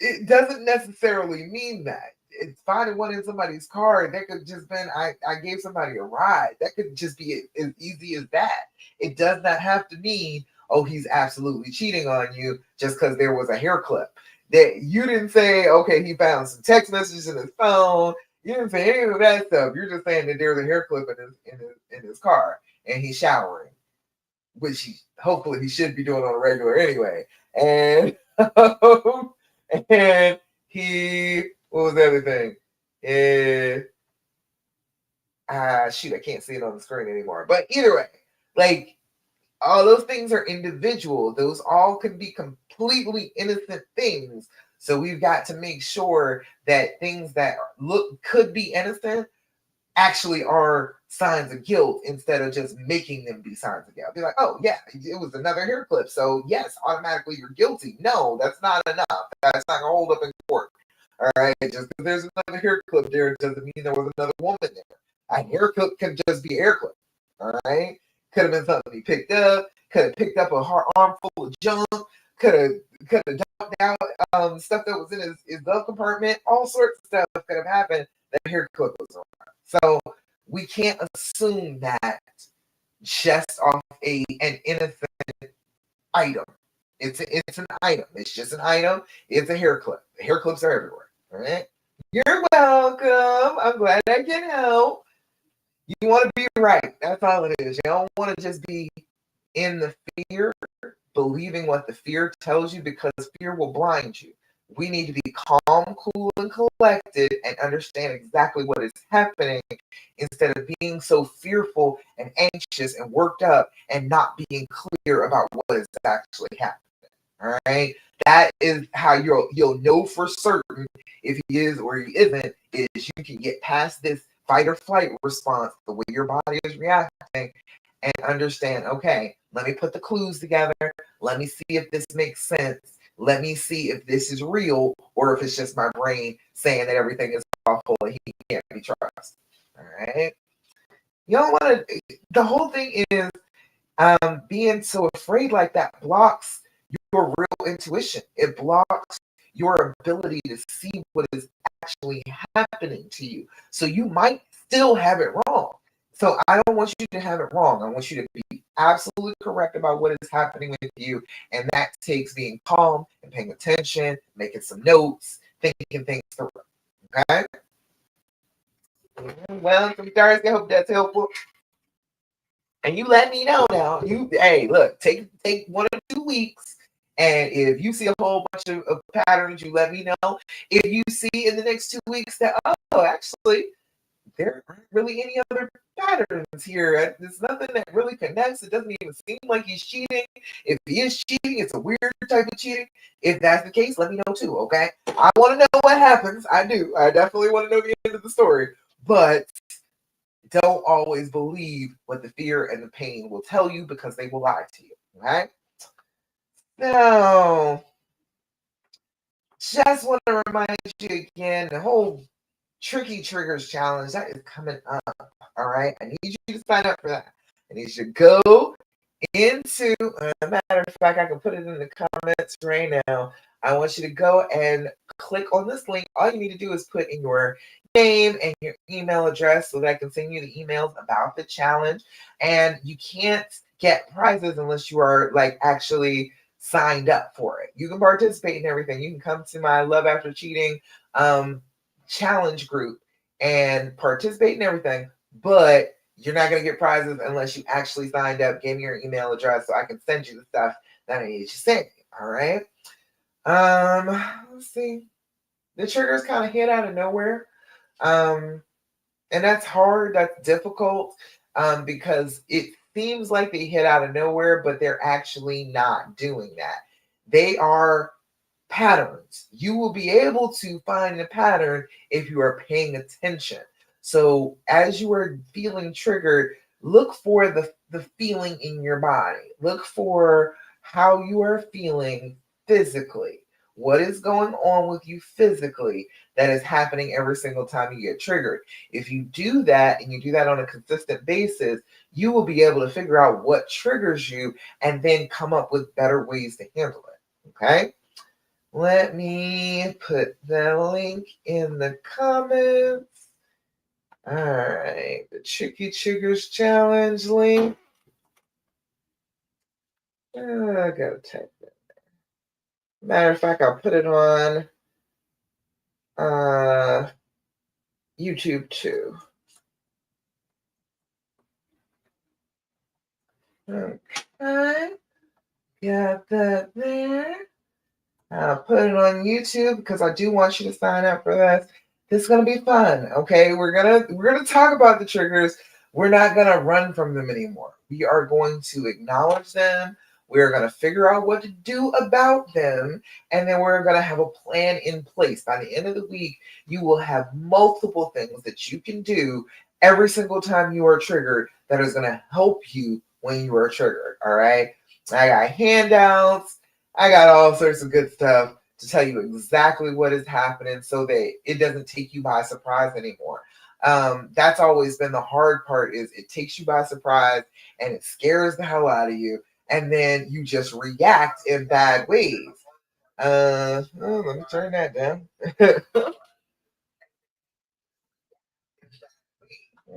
it doesn't necessarily mean that. It's finding one in somebody's car. That could just been I gave somebody a ride. That could just be as easy as that. It does not have to mean, oh, he's absolutely cheating on you just because there was a hair clip. That you didn't say, okay, he found some text messages in his phone. You didn't say any of that stuff. You're just saying that there's a hair clip in his car and he's showering, which hopefully he should be doing on a regular anyway. And and What was the other thing? Shoot, I can't see it on the screen anymore. But either way, like, all those things are individual. Those all can be completely innocent things. So we've got to make sure that things that could be innocent actually are signs of guilt instead of just making them be signs of guilt. Be like, oh yeah, it was another hair clip, so yes, automatically you're guilty. No, that's not enough. That's not gonna hold up in court. All right, just because there's another hair clip there doesn't mean there was another woman there. A hair clip can just be a hair clip. All right, could have been something he picked up. Could have picked up a armful of junk. Could have dumped out stuff that was in his glove compartment. All sorts of stuff could have happened. That hair clip was on. So we can't assume that just off an innocent item. It's an item. It's just an item. It's a hair clip. Hair clips are everywhere. All right. You're welcome. I'm glad I can help. You want to be right. That's all it is. You don't want to just be in the fear, believing what the fear tells you, because fear will blind you. We need to be calm, cool, and collected and understand exactly what is happening instead of being so fearful and anxious and worked up and not being clear about what is actually happening. All right. That is how you'll know for certain if he is or he isn't, is you can get past this fight or flight response, the way your body is reacting, and understand, okay, let me put the clues together. Let me see if this makes sense. Let me see if this is real or if it's just my brain saying that everything is awful and he can't be trusted. All right. You don't want to, the whole thing is being so afraid like that blocks your real intuition. It blocks your ability to see what is actually happening to you. So you might still have it wrong. So I don't want you to have it wrong. I want you to be absolutely correct about what is happening with you. And that takes being calm and paying attention, making some notes, thinking things through. Okay? Well, Thursday, I hope that's helpful. And you let me know now. Hey, look, take 1 or 2 weeks. And if you see a whole bunch of patterns, you let me know. If you see in the next 2 weeks that, oh, actually, there aren't really any other patterns here. There's nothing that really connects. It doesn't even seem like he's cheating. If he is cheating, it's a weird type of cheating. If that's the case, let me know too, okay? I want to know what happens. I do. I definitely want to know the end of the story. But don't always believe what the fear and the pain will tell you, because they will lie to you, okay? Now, just want to remind you again, the whole Tricky Triggers Challenge, that is coming up, all right? I need you to sign up for that. I need you to go into, matter of fact, I can put it in the comments right now. I want you to go and click on this link. All you need to do is put in your name and your email address so that I can send you the emails about the challenge. And you can't get prizes unless you are like actually signed up for it. You can participate in everything. You can come to my Love After Cheating challenge group and participate in everything, but you're not going to get prizes unless you actually signed up, gave me your email address so I can send you the stuff that I need you to send. All right. Let's see. The triggers kind of hit out of nowhere. And that's hard. That's difficult because it seems like they hit out of nowhere, but they're actually not doing that. They are patterns. You will be able to find the pattern if you are paying attention. So as you are feeling triggered, look for the feeling in your body. Look for how you are feeling physically. What is going on with you physically that is happening every single time you get triggered? If you do that and you do that on a consistent basis, you will be able to figure out what triggers you and then come up with better ways to handle it. Okay? Let me put the link in the comments. All right, the Tricky Triggers Challenge link. I gotta type it. Matter of fact, I'll put it on YouTube too. Okay, got that there. Put it on YouTube because I do want you to sign up for this. This is gonna be fun. Okay, we're gonna talk about the triggers. We're not gonna run from them anymore. We are going to acknowledge them. We're gonna figure out what to do about them, and then we're gonna have a plan in place. By the end of the week, you will have multiple things that you can do every single time you are triggered that is gonna help you when you are triggered. All right. I got handouts. I got all sorts of good stuff to tell you exactly what is happening so that it doesn't take you by surprise anymore. That's always been the hard part is it takes you by surprise and it scares the hell out of you. And then you just react in bad ways. Let me turn that down.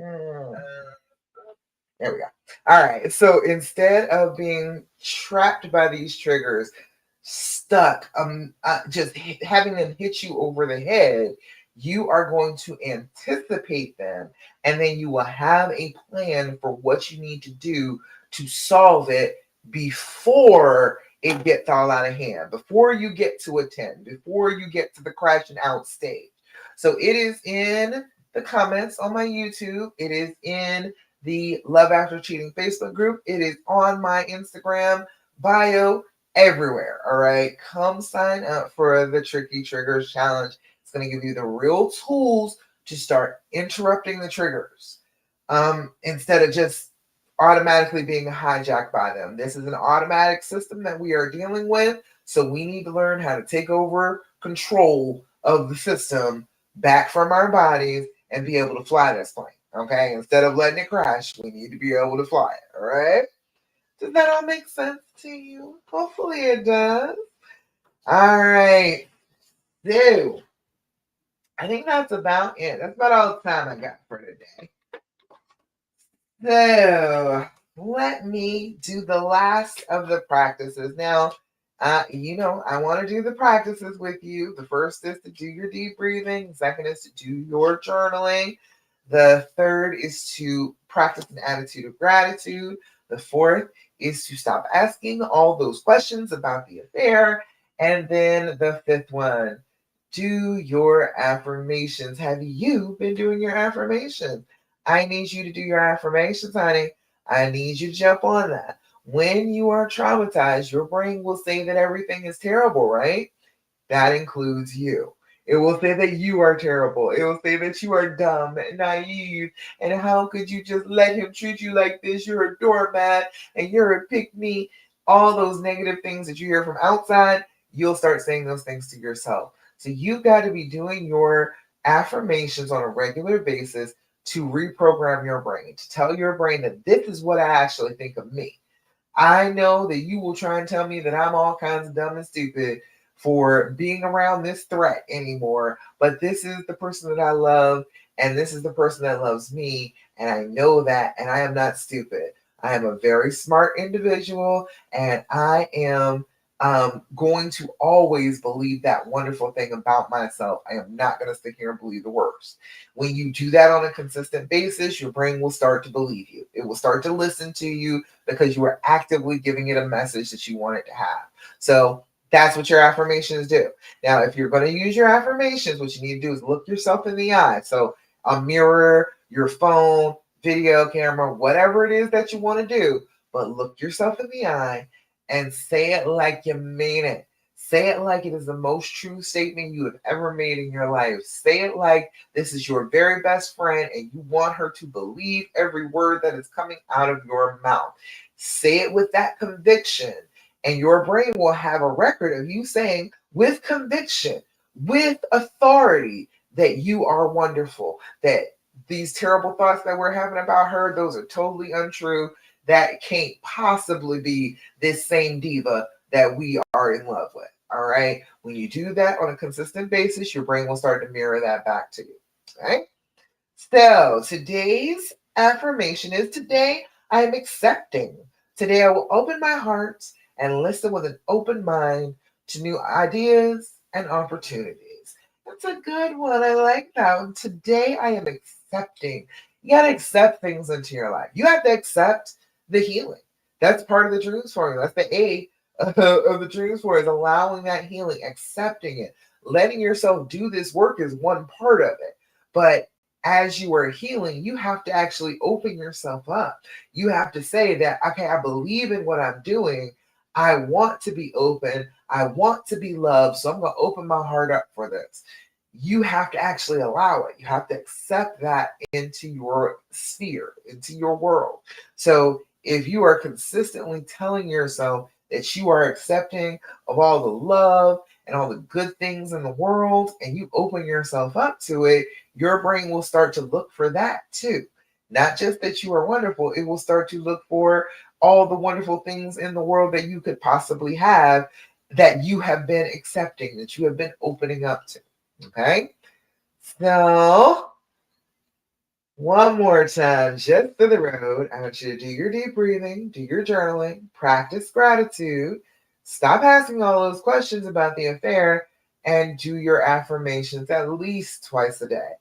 Mm. There we go. All right. So instead of being trapped by these triggers, stuck, just having them hit you over the head, you are going to anticipate them, and then you will have a plan for what you need to do to solve it before it gets all out of hand, before you get to a 10, before you get to the crashing out stage. So it is in the comments on my YouTube. It is in the Love After Cheating Facebook group. It is on my Instagram bio, everywhere. All right. Come sign up for the Tricky Triggers Challenge. It's going to give you the real tools to start interrupting the triggers instead of just automatically being hijacked by them. This is an automatic system that we are dealing with. So we need to learn how to take over control of the system back from our bodies and be able to fly this plane. Okay. Instead of letting it crash, we need to be able to fly it. All right. Does that all make sense to you? Hopefully it does. All right. So I think that's about it. That's about all the time I got for today. So let me do the last of the practices. Now, I want to do the practices with you. The first is to do your deep breathing. The second is to do your journaling. The third is to practice an attitude of gratitude. The fourth is to stop asking all those questions about the affair. And then the fifth one, do your affirmations. Have you been doing your affirmations? I need you to do your affirmations, honey. I need you to jump on that. When you are traumatized, your brain will say that everything is terrible, right? That includes you. It will say that you are terrible. It will say that you are dumb and naive. And how could you just let him treat you like this? You're a doormat and you're a pick me. All those negative things that you hear from outside, you'll start saying those things to yourself. So you've got to be doing your affirmations on a regular basis to reprogram your brain, to tell your brain that this is what I actually think of me. I know that you will try and tell me that I'm all kinds of dumb and stupid for being around this threat anymore, but this is the person that I love, and this is the person that loves me, and I know that, and I am not stupid. I am a very smart individual, and I am going to always believe that wonderful thing about myself. I am not going to sit here and believe the worst. When you do that on a consistent basis, your brain will start to believe you. It will start to listen to you because you are actively giving it a message that you want it to have. So that's what your affirmations do. Now, if you're going to use your affirmations, what you need to do is look yourself in the eye. So a mirror, your phone, video camera, whatever it is that you want to do, but look yourself in the eye and say it like you mean it. Say it like it is the most true statement you have ever made in your life. Say it like this is your very best friend and you want her to believe every word that is coming out of your mouth. Say it with that conviction, and your brain will have a record of you saying with conviction, with authority, that you are wonderful, that these terrible thoughts that we're having about her, those are totally untrue. That can't possibly be this same diva that we are in love with. All right. When you do that on a consistent basis, your brain will start to mirror that back to you. Okay. So today's affirmation is today I am accepting. Today I will open my heart and listen with an open mind to new ideas and opportunities. That's a good one. I like that one. Today I am accepting. You got to accept things into your life. You have to accept the healing. That's part of the truth formula. That's the A of the dreams for is allowing that healing, accepting it, letting yourself do this work is one part of it. But as you are healing, you have to actually open yourself up. You have to say that, okay, I believe in what I'm doing. I want to be open. I want to be loved. So I'm going to open my heart up for this. You have to actually allow it. You have to accept that into your sphere, into your world. So if you are consistently telling yourself that you are accepting of all the love and all the good things in the world, and you open yourself up to it, your brain will start to look for that too. Not just that you are wonderful, it will start to look for all the wonderful things in the world that you could possibly have that you have been accepting, that you have been opening up to. Okay? So, one more time, just for the road, I want you to do your deep breathing, do your journaling, practice gratitude, stop asking all those questions about the affair, and do your affirmations at least twice a day.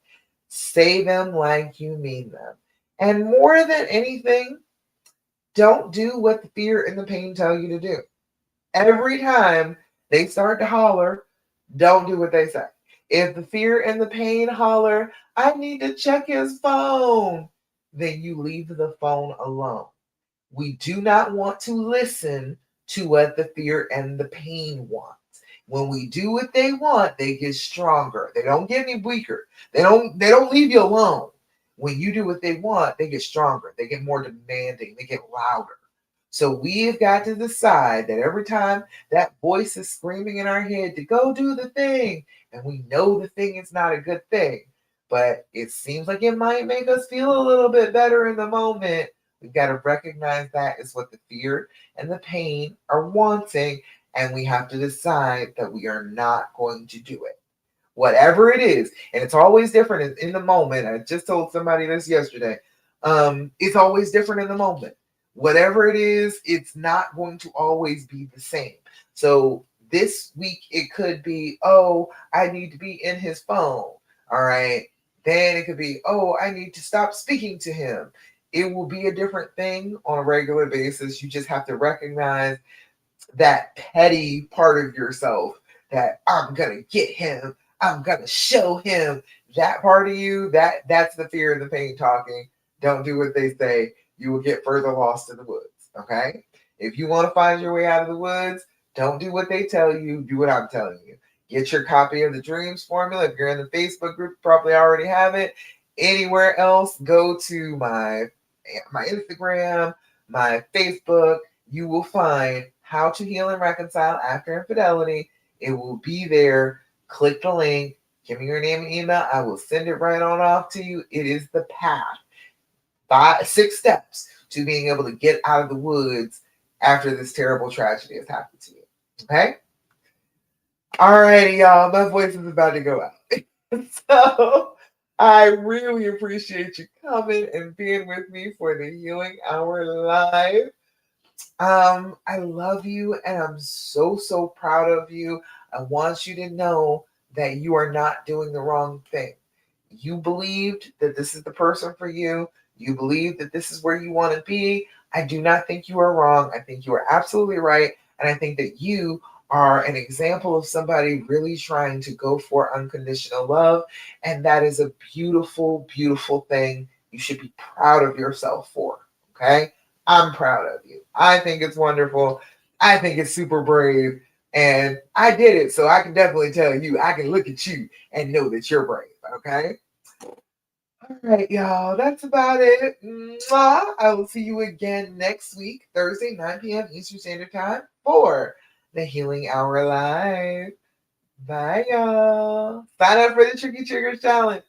Say them like you mean them. And more than anything, don't do what the fear and the pain tell you to do. Every time they start to holler, don't do what they say. If the fear and the pain holler, I need to check his phone, then you leave the phone alone. We do not want to listen to what the fear and the pain want. When we do what they want, they get stronger. They don't get any weaker. They don't leave you alone. When you do what they want, they get stronger. They get more demanding. They get louder. So we've got to decide that every time that voice is screaming in our head to go do the thing, and we know the thing is not a good thing, but it seems like it might make us feel a little bit better in the moment, we've got to recognize that is what the fear and the pain are wanting, and we have to decide that we are not going to do it. Whatever it is, and it's always different in the moment. I just told somebody this yesterday. It's always different in the moment. Whatever it is, it's not going to always be the same. So this week it could be, oh, I need to be in his phone. All right. Then it could be, oh, I need to stop speaking to him. It will be a different thing on a regular basis. You just have to recognize that petty part of yourself that I'm gonna get him, I'm gonna show him. That part of you, that's the fear and the pain talking. Don't do what they say. You will get further lost in the woods. Okay? If you want to find your way out of the woods, don't do what they tell you, do what I'm telling you. Get your copy of the dreams formula. If you're in the Facebook group, you probably already have it. Anywhere else, go to my Instagram, my Facebook. You will find how to heal and reconcile after infidelity. It will be there. Click the link. Give me your name and email. I will send it right on off to you. It is the path. 6 steps to being able to get out of the woods after this terrible tragedy has happened to you. Okay? All righty, y'all. My voice is about to go out. So I really appreciate you coming and being with me for the Healing Hour Live. I love you and I'm so proud of you. I want you to know that you are not doing the wrong thing. You believed that this is the person for you. You believe that this is where you want to be. I do not think you are wrong. I think you are absolutely right. And I think that you are an example of somebody really trying to go for unconditional love. And that is a beautiful thing. You should be proud of yourself for. Okay? I'm proud of you. I think it's wonderful. I think it's super brave. And I did it. So I can definitely tell you, I can look at you and know that you're brave. Okay? All right, y'all. That's about it. Mwah. I will see you again next week, Thursday, 9 p.m. Eastern Standard Time for the Healing Hour Live. Bye, y'all. Sign up for the Tricky Triggers Challenge.